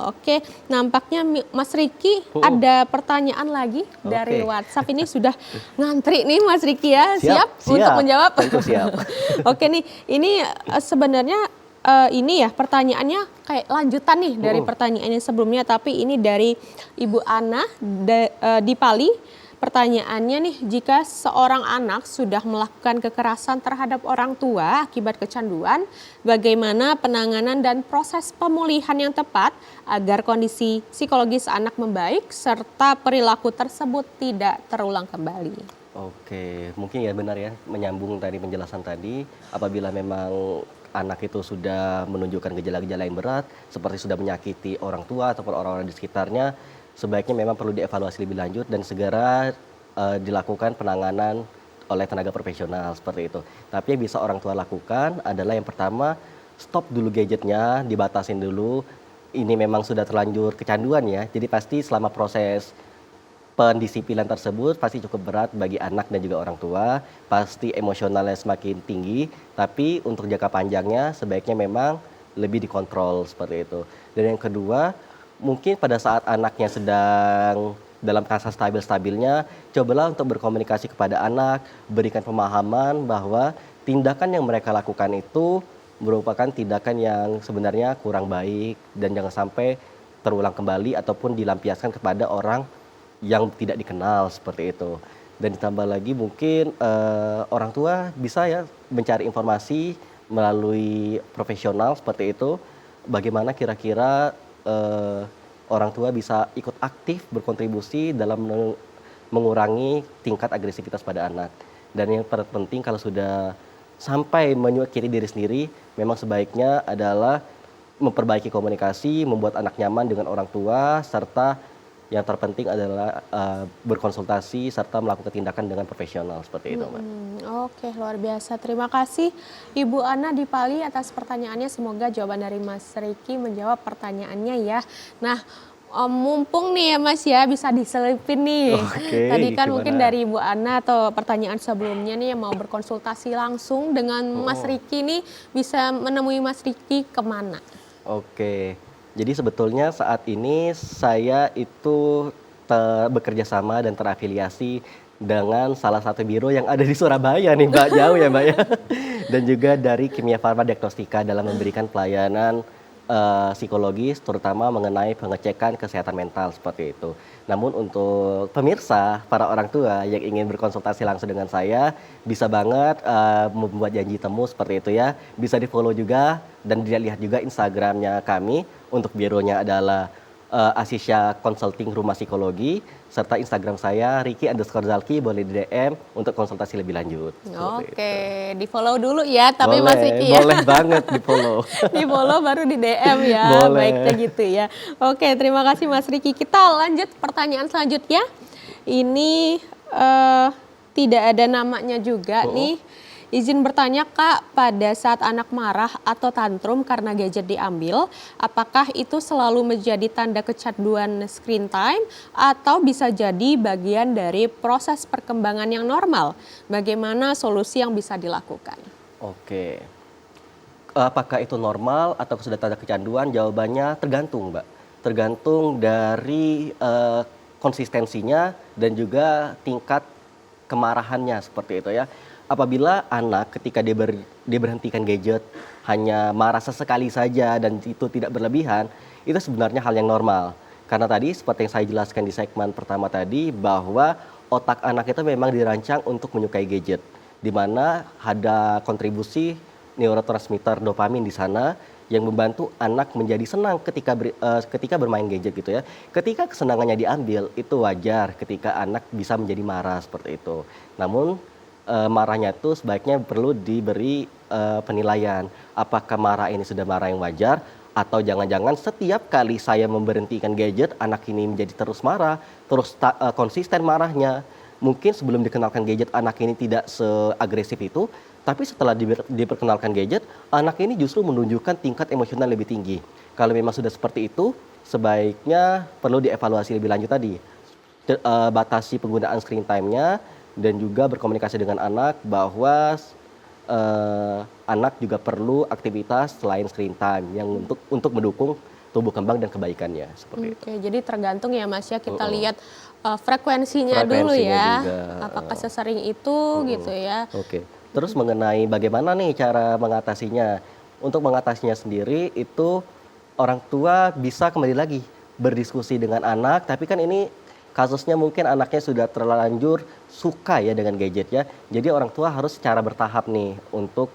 Oke, nampaknya Mas Riki ada pertanyaan lagi dari WhatsApp. Ini sudah ngantri nih Mas Riki ya. Siap untuk menjawab? Tentu siap. Oke nih, ini sebenarnya ini ya pertanyaannya kayak lanjutan nih dari pertanyaannya sebelumnya. Tapi ini dari Ibu Ana di Pali. Pertanyaannya nih, jika seorang anak sudah melakukan kekerasan terhadap orang tua akibat kecanduan, bagaimana penanganan dan proses pemulihan yang tepat agar kondisi psikologis anak membaik serta perilaku tersebut tidak terulang kembali? Oke, mungkin ya benar ya, menyambung dari penjelasan tadi, apabila memang anak itu sudah menunjukkan gejala-gejala yang berat, seperti sudah menyakiti orang tua ataupun orang-orang di sekitarnya, sebaiknya memang perlu dievaluasi lebih lanjut dan segera dilakukan penanganan oleh tenaga profesional seperti itu. Tapi yang bisa orang tua lakukan adalah yang pertama, stop dulu gadgetnya, dibatasin dulu. Ini memang sudah terlanjur kecanduan ya, jadi pasti selama proses pendisiplinan tersebut pasti cukup berat bagi anak dan juga orang tua, pasti emosionalnya semakin tinggi, tapi untuk jangka panjangnya sebaiknya memang lebih dikontrol seperti itu. Dan yang kedua, mungkin pada saat anaknya sedang dalam fase stabil-stabilnya, cobalah untuk berkomunikasi kepada anak, berikan pemahaman bahwa tindakan yang mereka lakukan itu merupakan tindakan yang sebenarnya kurang baik dan jangan sampai terulang kembali ataupun dilampiaskan kepada orang yang tidak dikenal seperti itu. Dan ditambah lagi mungkin orang tua bisa ya mencari informasi melalui profesional seperti itu, bagaimana kira-kira orang tua bisa ikut aktif berkontribusi dalam mengurangi tingkat agresivitas pada anak. Dan yang terpenting kalau sudah sampai menyakiti diri sendiri, memang sebaiknya adalah memperbaiki komunikasi, membuat anak nyaman dengan orang tua, serta yang terpenting adalah berkonsultasi serta melakukan tindakan dengan profesional seperti itu, Mbak. Oke, luar biasa. Terima kasih Ibu Ana di Pali atas pertanyaannya. Semoga jawaban dari Mas Riki menjawab pertanyaannya ya. Nah, mumpung nih ya Mas ya, bisa diselipin nih. Oke, Tadi kan gimana? mungkin dari Ibu Ana atau pertanyaan sebelumnya nih yang mau berkonsultasi langsung dengan Mas Riki nih, bisa menemui Mas Riki kemana? Oke, jadi sebetulnya saat ini saya itu bekerja sama dan terafiliasi dengan salah satu biro yang ada di Surabaya nih Mbak, jauh ya Mbak ya. Dan juga dari Kimia Farma Diagnostika dalam memberikan pelayanan psikologis terutama mengenai pengecekan kesehatan mental seperti itu. Namun untuk pemirsa, para orang tua yang ingin berkonsultasi langsung dengan saya, bisa banget membuat janji temu seperti itu ya. Bisa di-follow juga dan dilihat juga Instagramnya kami. Untuk bironya adalah Asisya Consulting Rumah Psikologi, serta Instagram saya Riki_Zalki, boleh di DM untuk konsultasi lebih lanjut. Oke, di-follow dulu ya, tapi boleh, Mas Riki ya. Boleh banget di-follow. Di-follow baru di DM ya, Boleh. baiknya gitu ya. Oke, terima kasih Mas Riki. Kita lanjut pertanyaan selanjutnya. Ini tidak ada namanya juga nih. Izin bertanya Kak, pada saat anak marah atau tantrum karena gadget diambil, apakah itu selalu menjadi tanda kecanduan screen time atau bisa jadi bagian dari proses perkembangan yang normal? Bagaimana solusi yang bisa dilakukan? Oke. Apakah itu normal atau sudah tanda kecanduan? Jawabannya tergantung, Mbak. Tergantung dari konsistensinya dan juga tingkat kemarahannya seperti itu ya. Apabila anak ketika dia berhentikan gadget hanya marah sesekali saja dan itu tidak berlebihan, itu sebenarnya hal yang normal. Karena tadi seperti yang saya jelaskan di segmen pertama tadi bahwa otak anak itu memang dirancang untuk menyukai gadget, di mana ada kontribusi neurotransmitter dopamin di sana yang membantu anak menjadi senang ketika bermain gadget gitu ya. Ketika kesenangannya diambil, itu wajar ketika anak bisa menjadi marah seperti itu. Namun marahnya itu sebaiknya perlu diberi penilaian. Apakah marah ini sudah marah yang wajar atau jangan-jangan setiap kali saya memberhentikan gadget, anak ini menjadi terus marah, terus konsisten marahnya. Mungkin sebelum dikenalkan gadget anak ini tidak seagresif itu, tapi setelah diperkenalkan gadget, anak ini justru menunjukkan tingkat emosional lebih tinggi. Kalau memang sudah seperti itu, sebaiknya perlu dievaluasi lebih lanjut tadi. Batasi penggunaan screen time-nya dan juga berkomunikasi dengan anak bahwa anak juga perlu aktivitas selain screen time yang untuk mendukung tumbuh kembang dan kebaikannya seperti itu. Oke, jadi tergantung ya Mas ya, kita lihat frekuensinya dulu ya. Juga. Apakah sesering itu gitu ya. Oke. Terus mengenai bagaimana nih cara mengatasinya? Untuk mengatasinya sendiri itu orang tua bisa kembali lagi berdiskusi dengan anak, tapi kan ini kasusnya mungkin anaknya sudah terlanjur suka ya dengan gadgetnya. Jadi orang tua harus secara bertahap nih untuk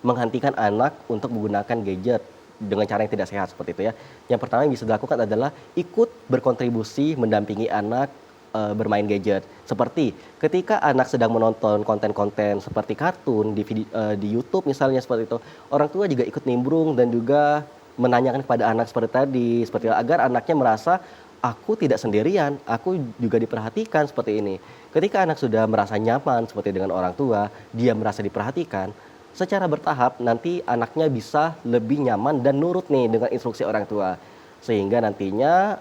menghentikan anak untuk menggunakan gadget dengan cara yang tidak sehat seperti itu ya. Yang pertama yang bisa dilakukan adalah ikut berkontribusi mendampingi anak bermain gadget. Seperti ketika anak sedang menonton konten-konten seperti kartun di YouTube misalnya seperti itu, orang tua juga ikut nimbrung dan juga menanyakan kepada anak seperti tadi, seperti itu, agar anaknya merasa aku tidak sendirian, aku juga diperhatikan seperti ini. Ketika anak sudah merasa nyaman seperti dengan orang tua, dia merasa diperhatikan, secara bertahap nanti anaknya bisa lebih nyaman dan nurut nih dengan instruksi orang tua. Sehingga nantinya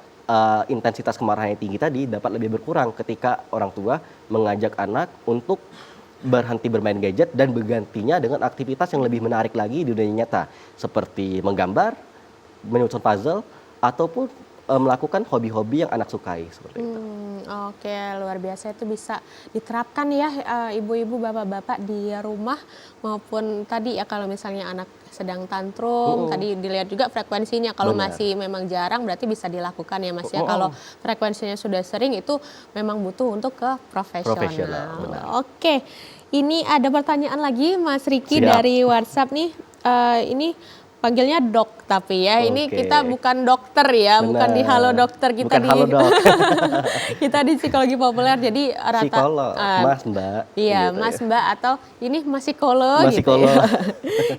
intensitas kemarahan yang tinggi tadi dapat lebih berkurang ketika orang tua mengajak anak untuk berhenti bermain gadget dan bergantinya dengan aktivitas yang lebih menarik lagi di dunia nyata. Seperti menggambar, menyusun puzzle, ataupun melakukan hobi-hobi yang anak sukai seperti itu. Oke, luar biasa, itu bisa diterapkan ya ibu-ibu, bapak-bapak di rumah maupun tadi ya kalau misalnya anak sedang tantrum, tadi dilihat juga frekuensinya. Kalau masih memang jarang berarti bisa dilakukan ya Mas ya. Kalau frekuensinya sudah sering itu memang butuh untuk ke profesional. Oke, ini ada pertanyaan lagi Mas Riki dari WhatsApp nih. Ini panggilnya dok tapi ya, ini kita bukan dokter ya, bukan di Halo Dokter, kita bukan Halo Dok. kita di Psikologi Populer, jadi psikolog, Mas Mbak. Iya, gitu Mas ya. Mbak atau ini Mas Psikolog gitu ya.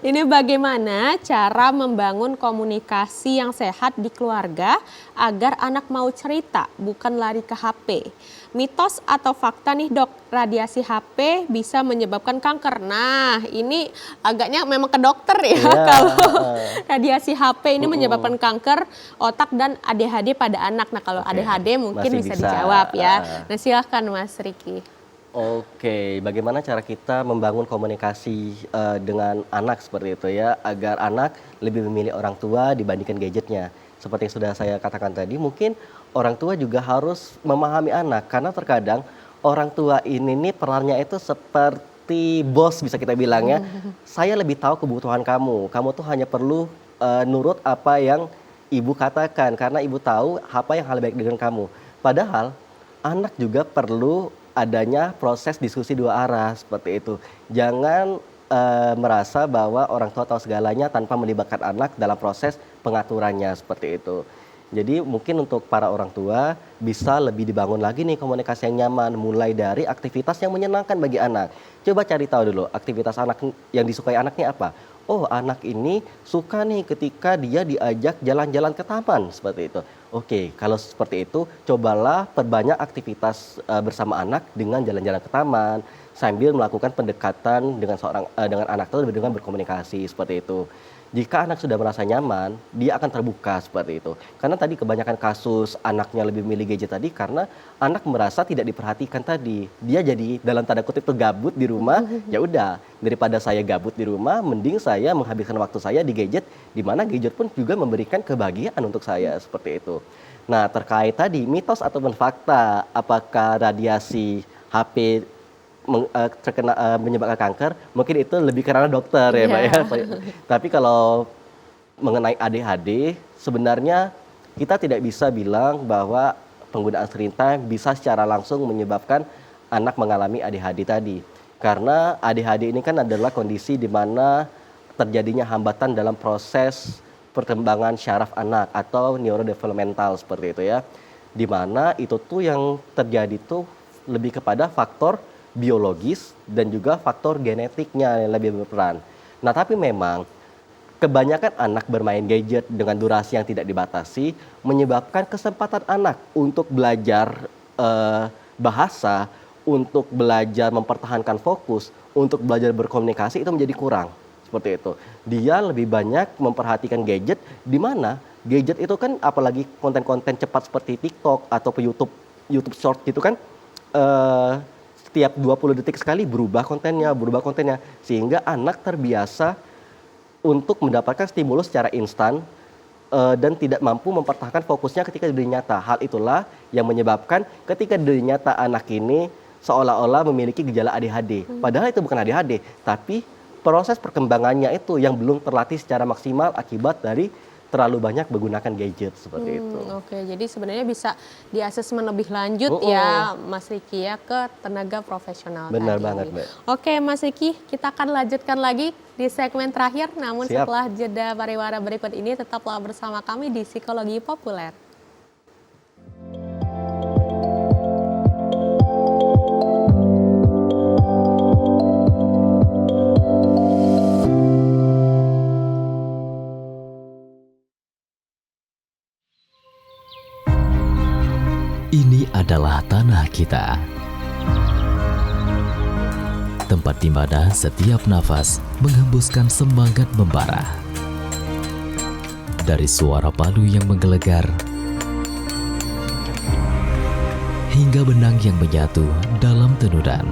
Ini bagaimana cara membangun komunikasi yang sehat di keluarga agar anak mau cerita, bukan lari ke HP. Mitos atau fakta nih dok, radiasi HP bisa menyebabkan kanker. Nah ini agaknya memang ke dokter ya kalau radiasi HP ini menyebabkan kanker otak dan ADHD pada anak. Nah kalau ADHD mungkin bisa dijawab ya. Nah silahkan Mas Riki. Oke, bagaimana cara kita membangun komunikasi dengan anak seperti itu ya, agar anak lebih memilih orang tua dibandingkan gadgetnya. Seperti yang sudah saya katakan tadi, mungkin orang tua juga harus memahami anak, karena terkadang orang tua ini nih perannya itu seperti bos bisa kita bilang ya. Saya lebih tahu kebutuhan kamu tuh hanya perlu nurut apa yang ibu katakan, karena ibu tahu apa yang hal baik dengan kamu. Padahal anak juga perlu adanya proses diskusi dua arah seperti itu. Jangan merasa bahwa orang tua tahu segalanya tanpa melibatkan anak dalam proses pengaturannya seperti itu. Jadi mungkin untuk para orang tua bisa lebih dibangun lagi nih komunikasi yang nyaman, mulai dari aktivitas yang menyenangkan bagi anak. Coba cari tahu dulu aktivitas anak yang disukai anaknya apa. Oh, anak ini suka nih ketika dia diajak jalan-jalan ke taman seperti itu. Oke, kalau seperti itu cobalah perbanyak aktivitas bersama anak dengan jalan-jalan ke taman sambil melakukan pendekatan dengan anak itu dengan berkomunikasi seperti itu. Jika anak sudah merasa nyaman, dia akan terbuka seperti itu. Karena tadi kebanyakan kasus anaknya lebih memilih gadget tadi karena anak merasa tidak diperhatikan tadi. Dia jadi dalam tanda kutip itu gabut di rumah. Ya udah, daripada saya gabut di rumah, mending saya menghabiskan waktu saya di gadget, di mana gadget pun juga memberikan kebahagiaan untuk saya seperti itu. Nah, terkait tadi mitos ataupun fakta, apakah radiasi HP menyebabkan kanker, mungkin itu lebih karena dokter ya Pak ya. Tapi kalau mengenai ADHD, sebenarnya kita tidak bisa bilang bahwa penggunaan screen time bisa secara langsung menyebabkan anak mengalami ADHD tadi. Karena ADHD ini kan adalah kondisi di mana terjadinya hambatan dalam proses perkembangan syaraf anak atau neurodevelopmental seperti itu ya. Di mana itu tuh yang terjadi tuh lebih kepada faktor biologis dan juga faktor genetiknya yang lebih berperan. Nah, tapi memang kebanyakan anak bermain gadget dengan durasi yang tidak dibatasi menyebabkan kesempatan anak untuk belajar bahasa, untuk belajar mempertahankan fokus, untuk belajar berkomunikasi itu menjadi kurang. Seperti itu. Dia lebih banyak memperhatikan gadget, di mana gadget itu kan apalagi konten-konten cepat seperti TikTok atau YouTube Short gitu kan, setiap 20 detik sekali berubah kontennya, sehingga anak terbiasa untuk mendapatkan stimulus secara instan dan tidak mampu mempertahankan fokusnya ketika di dunia nyata. Hal itulah yang menyebabkan ketika di dunia nyata anak ini seolah-olah memiliki gejala ADHD. Padahal itu bukan ADHD, tapi proses perkembangannya itu yang belum terlatih secara maksimal akibat dari terlalu banyak menggunakan gadget seperti itu. Oke, jadi sebenarnya bisa di asesmen lebih lanjut ya Mas Riki ya ke tenaga profesional Benar tadi. banget, Mbak. Oke Mas Riki, kita akan lanjutkan lagi di segmen terakhir. Namun Siap. setelah jeda pariwara berikut ini tetaplah bersama kami di Psikologi Populer. Ini adalah tanah kita. Tempat di mana setiap nafas menghembuskan semangat membara. Dari suara palu yang menggelegar, hingga benang yang menyatu dalam tenunan.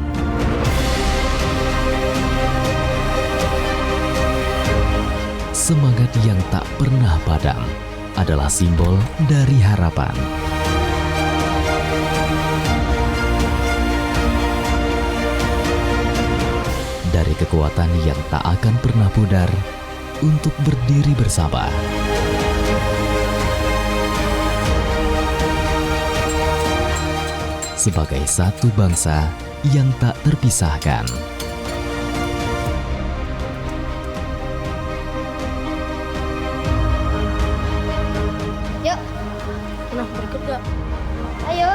Semangat yang tak pernah padam adalah simbol dari harapan. Dari kekuatan yang tak akan pernah pudar untuk berdiri bersama. Sebagai satu bangsa yang tak terpisahkan. Yuk. Nah, berikut gak? Ayo.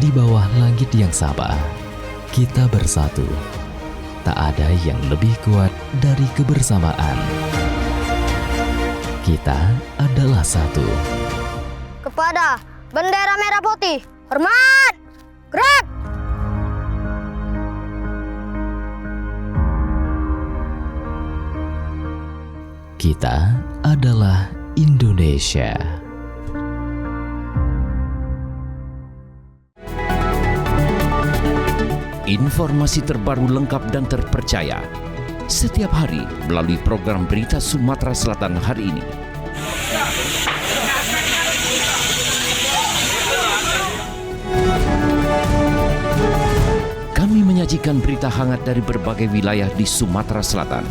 Di bawah langit yang sama, kita bersatu. Tak ada yang lebih kuat dari kebersamaan. Kita adalah satu. Kepada bendera merah putih, hormat! Gerak! Kita adalah Indonesia. Informasi terbaru lengkap dan terpercaya setiap hari melalui program Berita Sumatera Selatan hari ini. Kami menyajikan berita hangat dari berbagai wilayah di Sumatera Selatan.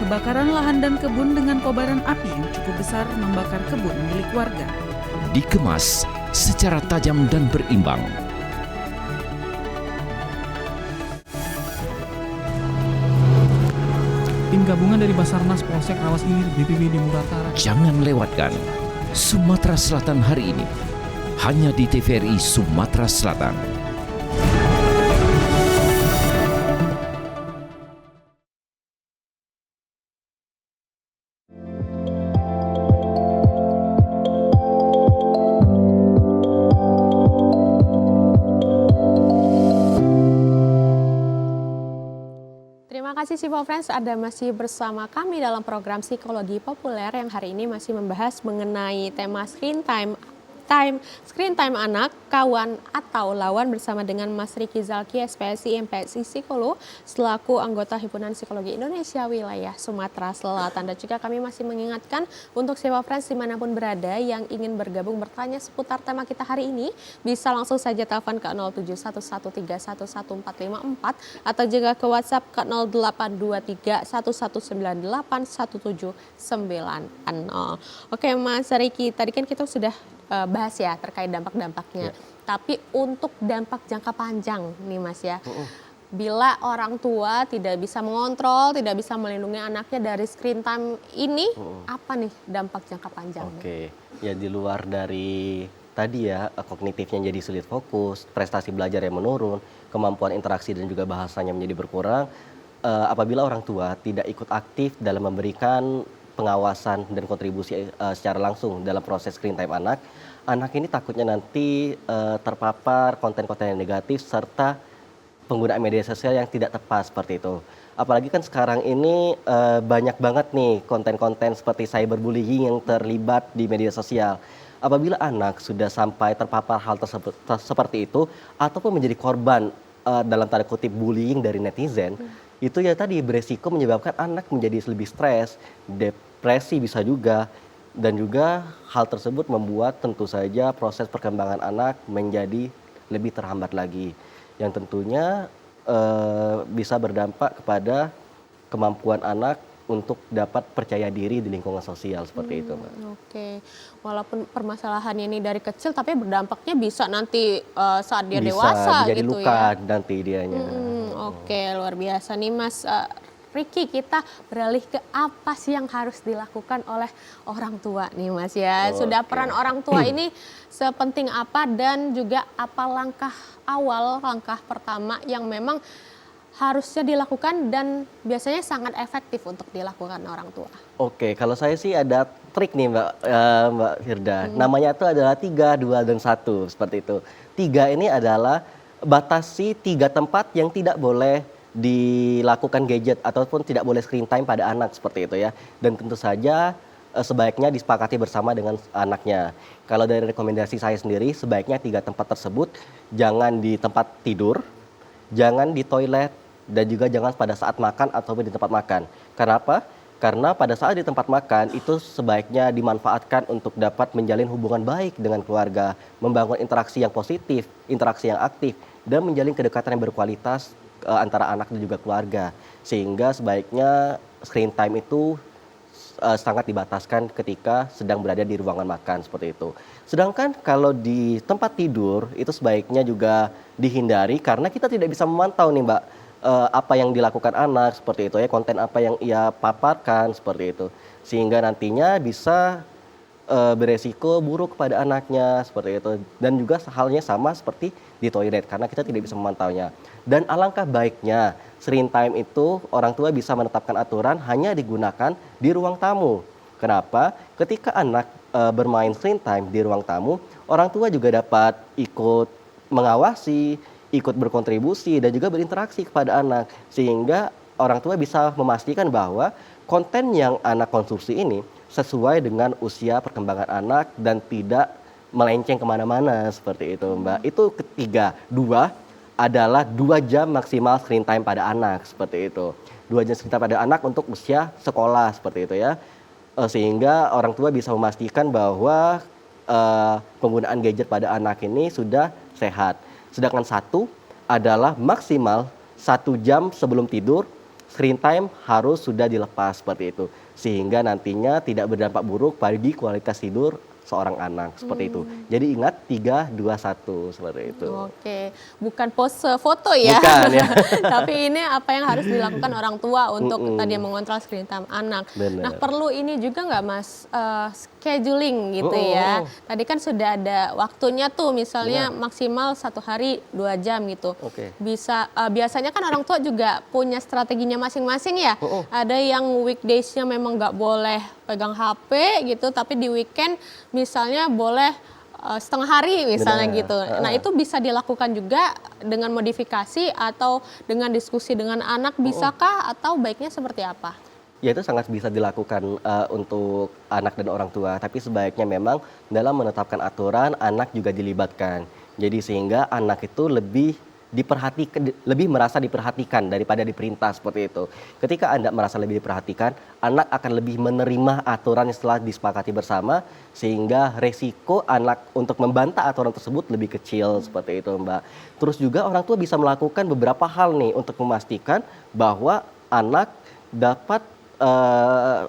Kebakaran lahan dan kebun dengan kobaran api yang cukup besar membakar kebun milik warga. Dikemas secara tajam dan berimbang. Tim gabungan dari Basarnas Polsek Rawas Ilir BPBD Muratara. Jangan lewatkan Sumatera Selatan hari ini. Hanya di TVRI Sumatera Selatan. Terima kasih Sipo Friends, Anda masih bersama kami dalam program Psikologi Populer yang hari ini masih membahas mengenai tema screen time anak, kawan atau lawan bersama dengan Mas Riki Zalki, SPSI, MPSI Psikolog, selaku anggota Himpunan Psikologi Indonesia wilayah Sumatera Selatan. Dan juga kami masih mengingatkan untuk Sipo Friends dimanapun berada yang ingin bergabung bertanya seputar tema kita hari ini, bisa langsung saja telepon ke 0711311454 atau juga ke WhatsApp ke 082311981790. Oke Mas Riki, tadi kan kita sudah bahas ya terkait dampak-dampaknya. Tapi untuk dampak jangka panjang nih Mas ya. Bila orang tua tidak bisa mengontrol, tidak bisa melindungi anaknya dari screen time ini, apa nih dampak jangka panjang? Oke, ya di luar dari tadi ya kognitifnya jadi sulit fokus, prestasi belajar yang menurun, kemampuan interaksi dan juga bahasanya menjadi berkurang. Apabila orang tua tidak ikut aktif dalam memberikan pengawasan dan kontribusi secara langsung dalam proses screen time anak ini takutnya nanti terpapar konten-konten yang negatif serta penggunaan media sosial yang tidak tepat seperti itu. Apalagi kan sekarang ini banyak banget nih konten-konten seperti cyberbullying yang terlibat di media sosial. Apabila anak sudah sampai terpapar hal tersebut seperti itu ataupun menjadi korban dalam tanda kutip bullying dari netizen, itu ya tadi beresiko menyebabkan anak menjadi lebih stres, depresi bisa juga, dan juga hal tersebut membuat tentu saja proses perkembangan anak menjadi lebih terhambat lagi, yang tentunya bisa berdampak kepada kemampuan anak untuk dapat percaya diri di lingkungan sosial seperti itu, Mbak. Oke, walaupun permasalahan ini dari kecil, tapi berdampaknya bisa nanti saat dia Bisa dewasa menjadi gitu luka ya. nanti dianya. Oke, luar biasa nih Mas Ricky. Kita beralih ke apa sih yang harus dilakukan oleh orang tua nih Mas ya. Sudah peran orang tua ini sepenting apa, dan juga apa langkah awal, langkah pertama yang memang harusnya dilakukan dan biasanya sangat efektif untuk dilakukan orang tua. Oke, kalau saya sih ada trik nih Mbak Firda. Namanya itu adalah 3, 2, dan 1 seperti itu. 3 ini adalah batasi 3 tempat yang tidak boleh dilakukan gadget ataupun tidak boleh screen time pada anak seperti itu ya. Dan tentu saja sebaiknya disepakati bersama dengan anaknya. Kalau dari rekomendasi saya sendiri, sebaiknya 3 tempat tersebut jangan di tempat tidur, jangan di toilet, dan juga jangan pada saat makan ataupun di tempat makan. Kenapa? Karena pada saat di tempat makan itu sebaiknya dimanfaatkan untuk dapat menjalin hubungan baik dengan keluarga, membangun interaksi yang positif, interaksi yang aktif, dan menjalin kedekatan yang berkualitas antara anak dan juga keluarga. Sehingga sebaiknya screen time itu sangat dibataskan ketika sedang berada di ruangan makan seperti itu. Sedangkan kalau di tempat tidur itu sebaiknya juga dihindari karena kita tidak bisa memantau nih Mbak, apa yang dilakukan anak seperti itu ya, konten apa yang ia paparkan seperti itu. Sehingga nantinya bisa beresiko buruk kepada anaknya seperti itu. Dan juga halnya sama seperti di toilet karena kita tidak bisa memantaunya. Dan alangkah baiknya screen time itu orang tua bisa menetapkan aturan hanya digunakan di ruang tamu. Kenapa? Ketika anak bermain screen time di ruang tamu, orang tua juga dapat ikut mengawasi, ikut berkontribusi, dan juga berinteraksi kepada anak. Sehingga orang tua bisa memastikan bahwa konten yang anak konsumsi ini sesuai dengan usia perkembangan anak dan tidak melenceng kemana-mana seperti itu Mbak. Itu ketiga. 2 adalah 2 jam maksimal screen time pada anak seperti itu. 2 jam screen time pada anak untuk usia sekolah seperti itu ya. Sehingga orang tua bisa memastikan bahwa penggunaan gadget pada anak ini sudah sehat. Sedangkan 1 adalah maksimal 1 jam sebelum tidur screen time harus sudah dilepas seperti itu. Sehingga nantinya tidak berdampak buruk bagi kualitas tidur seorang anak seperti itu. Jadi ingat 3, 2, 1 seperti itu. Oke, bukan pose foto ya. Bukan ya. Tapi ini apa yang harus dilakukan orang tua untuk tadi mengontrol screen time anak. Bener. Nah, perlu ini juga nggak Mas, scheduling gitu ya. Tadi kan sudah ada waktunya tuh, misalnya maksimal 1 hari 2 jam gitu. Bisa biasanya kan orang tua juga punya strateginya masing-masing ya. Ada yang weekdays-nya memang nggak boleh pegang HP gitu, tapi di weekend misalnya boleh setengah hari misalnya gitu. Nah, itu bisa dilakukan juga dengan modifikasi atau dengan diskusi dengan anak, bisakah atau baiknya seperti apa? Ya itu sangat bisa dilakukan untuk anak dan orang tua, tapi sebaiknya memang dalam menetapkan aturan anak juga dilibatkan. Jadi sehingga anak itu lebih diperhatikan, lebih merasa diperhatikan daripada diperintah seperti itu. Ketika Anda merasa lebih diperhatikan, anak akan lebih menerima aturan yang setelah disepakati bersama, sehingga resiko anak untuk membantah aturan tersebut lebih kecil seperti itu Mbak. Terus juga orang tua bisa melakukan beberapa hal nih untuk memastikan bahwa anak dapat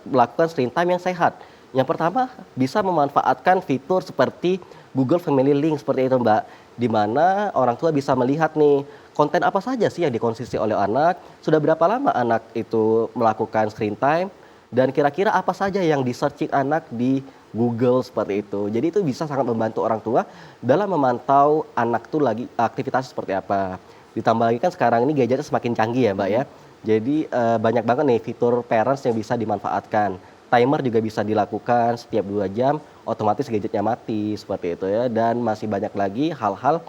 melakukan screen time yang sehat. Yang pertama, bisa memanfaatkan fitur seperti Google Family Link seperti itu Mbak, di mana orang tua bisa melihat nih konten apa saja sih yang dikonsumsi oleh anak, sudah berapa lama anak itu melakukan screen time, dan kira-kira apa saja yang di-searching anak di Google seperti itu. Jadi itu bisa sangat membantu orang tua dalam memantau anak tuh lagi aktivitas seperti apa. Ditambah lagi kan sekarang ini gadgetnya semakin canggih ya Mbak ya. Jadi banyak banget nih fitur parents yang bisa dimanfaatkan. Timer juga bisa dilakukan setiap 2 jam, otomatis gadgetnya mati seperti itu ya. Dan masih banyak lagi hal-hal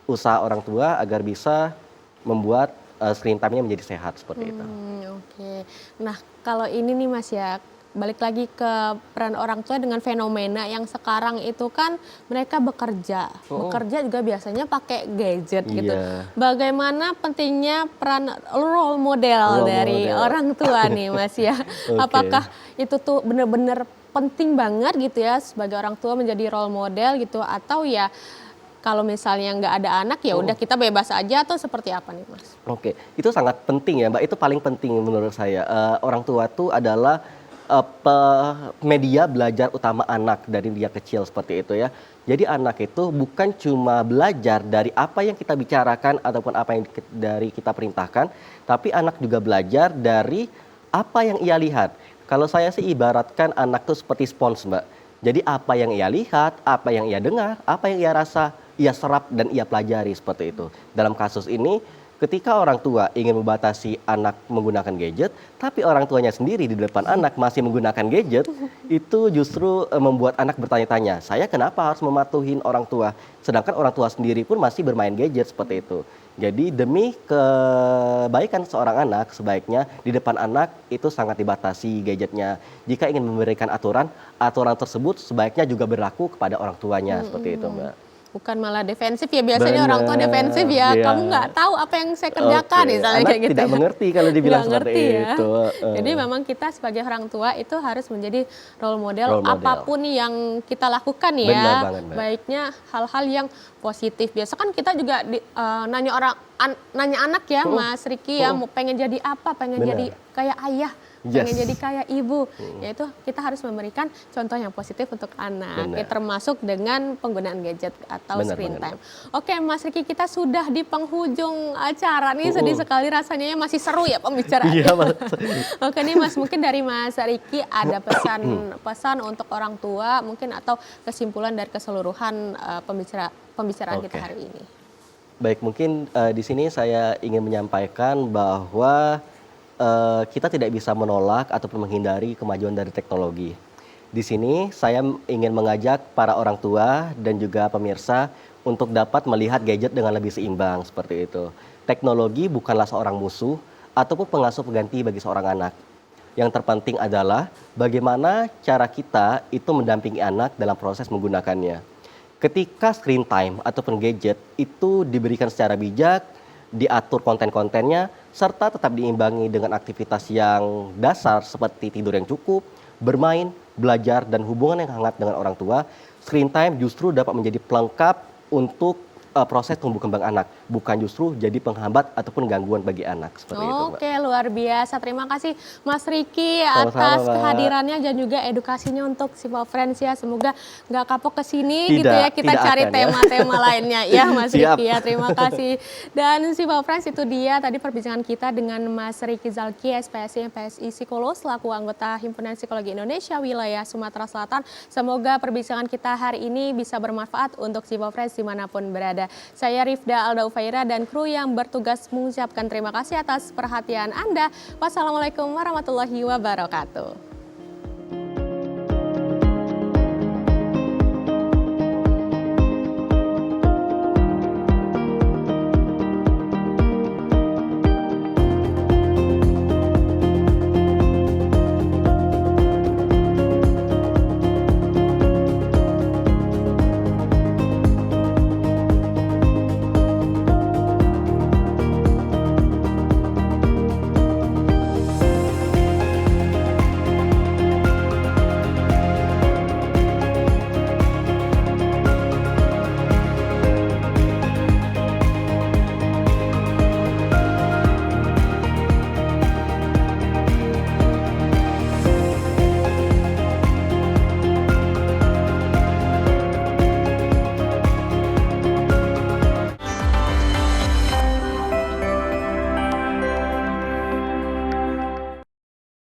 usaha orang tua agar bisa membuat screen time-nya menjadi sehat seperti itu. Oke. Nah, kalau ini nih Mas ya, balik lagi ke peran orang tua dengan fenomena yang sekarang itu kan mereka bekerja. Bekerja juga biasanya pakai gadget gitu. Bagaimana pentingnya peran role model dari orang tua nih Mas ya? Apakah itu tuh benar-benar penting banget gitu ya sebagai orang tua menjadi role model gitu, atau ya kalau misalnya nggak ada anak ya udah kita bebas aja, atau seperti apa nih Mas? Oke, itu sangat penting ya Mbak, itu paling penting menurut saya. Orang tua itu adalah media belajar utama anak dari dia kecil seperti itu ya. Jadi anak itu bukan cuma belajar dari apa yang kita bicarakan ataupun apa yang dari kita perintahkan, tapi anak juga belajar dari apa yang ia lihat. Kalau saya sih ibaratkan anak itu seperti spons Mbak. Jadi apa yang ia lihat, apa yang ia dengar, apa yang ia rasa, ia serap dan ia pelajari seperti itu. Dalam kasus ini, ketika orang tua ingin membatasi anak menggunakan gadget, tapi orang tuanya sendiri di depan anak masih menggunakan gadget, itu justru membuat anak bertanya-tanya, saya kenapa harus mematuhin orang tua? Sedangkan orang tua sendiri pun masih bermain gadget seperti itu. Jadi demi kebaikan seorang anak, sebaiknya di depan anak itu sangat dibatasi gadgetnya. Jika ingin memberikan aturan, aturan tersebut sebaiknya juga berlaku kepada orang tuanya, seperti itu Mbak. Bukan malah defensif ya, biasanya orang tua defensif ya, kamu nggak tahu apa yang saya kerjakan misalnya anak kayak gitu. tidak mengerti kalau dibilang Nggak seperti ngerti ya. itu. Jadi memang kita sebagai orang tua itu harus menjadi role model apapun yang kita lakukan ya. Benar banget, Mbak. Baiknya hal-hal yang positif. Biasa kan kita juga nanya anak ya, Mas Riki ya, mau pengen jadi apa, pengen jadi kayak ayah, pengen jadi kayak ibu, yaitu kita harus memberikan contoh yang positif untuk anak, ya, termasuk dengan penggunaan gadget atau screen time. Oke Mas Riki, kita sudah di penghujung acara nih, sedih sekali rasanya ya, masih seru ya pembicaraan. Oke nih Mas, mungkin dari Mas Riki ada pesan untuk orang tua mungkin, atau kesimpulan dari keseluruhan pembicaraan kita hari ini. Baik, mungkin di sini saya ingin menyampaikan bahwa kita tidak bisa menolak ataupun menghindari kemajuan dari teknologi. Di sini saya ingin mengajak para orang tua dan juga pemirsa untuk dapat melihat gadget dengan lebih seimbang seperti itu. Teknologi bukanlah seorang musuh ataupun pengasuh pengganti bagi seorang anak. Yang terpenting adalah bagaimana cara kita itu mendampingi anak dalam proses menggunakannya. Ketika screen time ataupun gadget itu diberikan secara bijak, diatur konten-kontennya, serta tetap diimbangi dengan aktivitas yang dasar seperti tidur yang cukup, bermain, belajar, dan hubungan yang hangat dengan orang tua, screen time justru dapat menjadi pelengkap untuk proses tumbuh kembang anak, bukan justru jadi penghambat ataupun gangguan bagi anak seperti itu, Mbak. Oke, luar biasa. Terima kasih Mas Riki atas kehadirannya dan juga edukasinya untuk Sipa Friends ya. Semoga nggak kapok ke sini gitu ya. Kita cari tema-tema lainnya ya Mas Riki ya. Terima kasih. Dan Sipa Friends, itu dia tadi perbincangan kita dengan Mas Riki Zalki, SPSI MPSI Psikolog selaku anggota Himpunan Psikologi Indonesia wilayah Sumatera Selatan. Semoga perbincangan kita hari ini bisa bermanfaat untuk Sipa Friends dimanapun berada. Saya Rifda Alda Ufaira dan kru yang bertugas mengucapkan terima kasih atas perhatian Anda. Wassalamualaikum warahmatullahi wabarakatuh.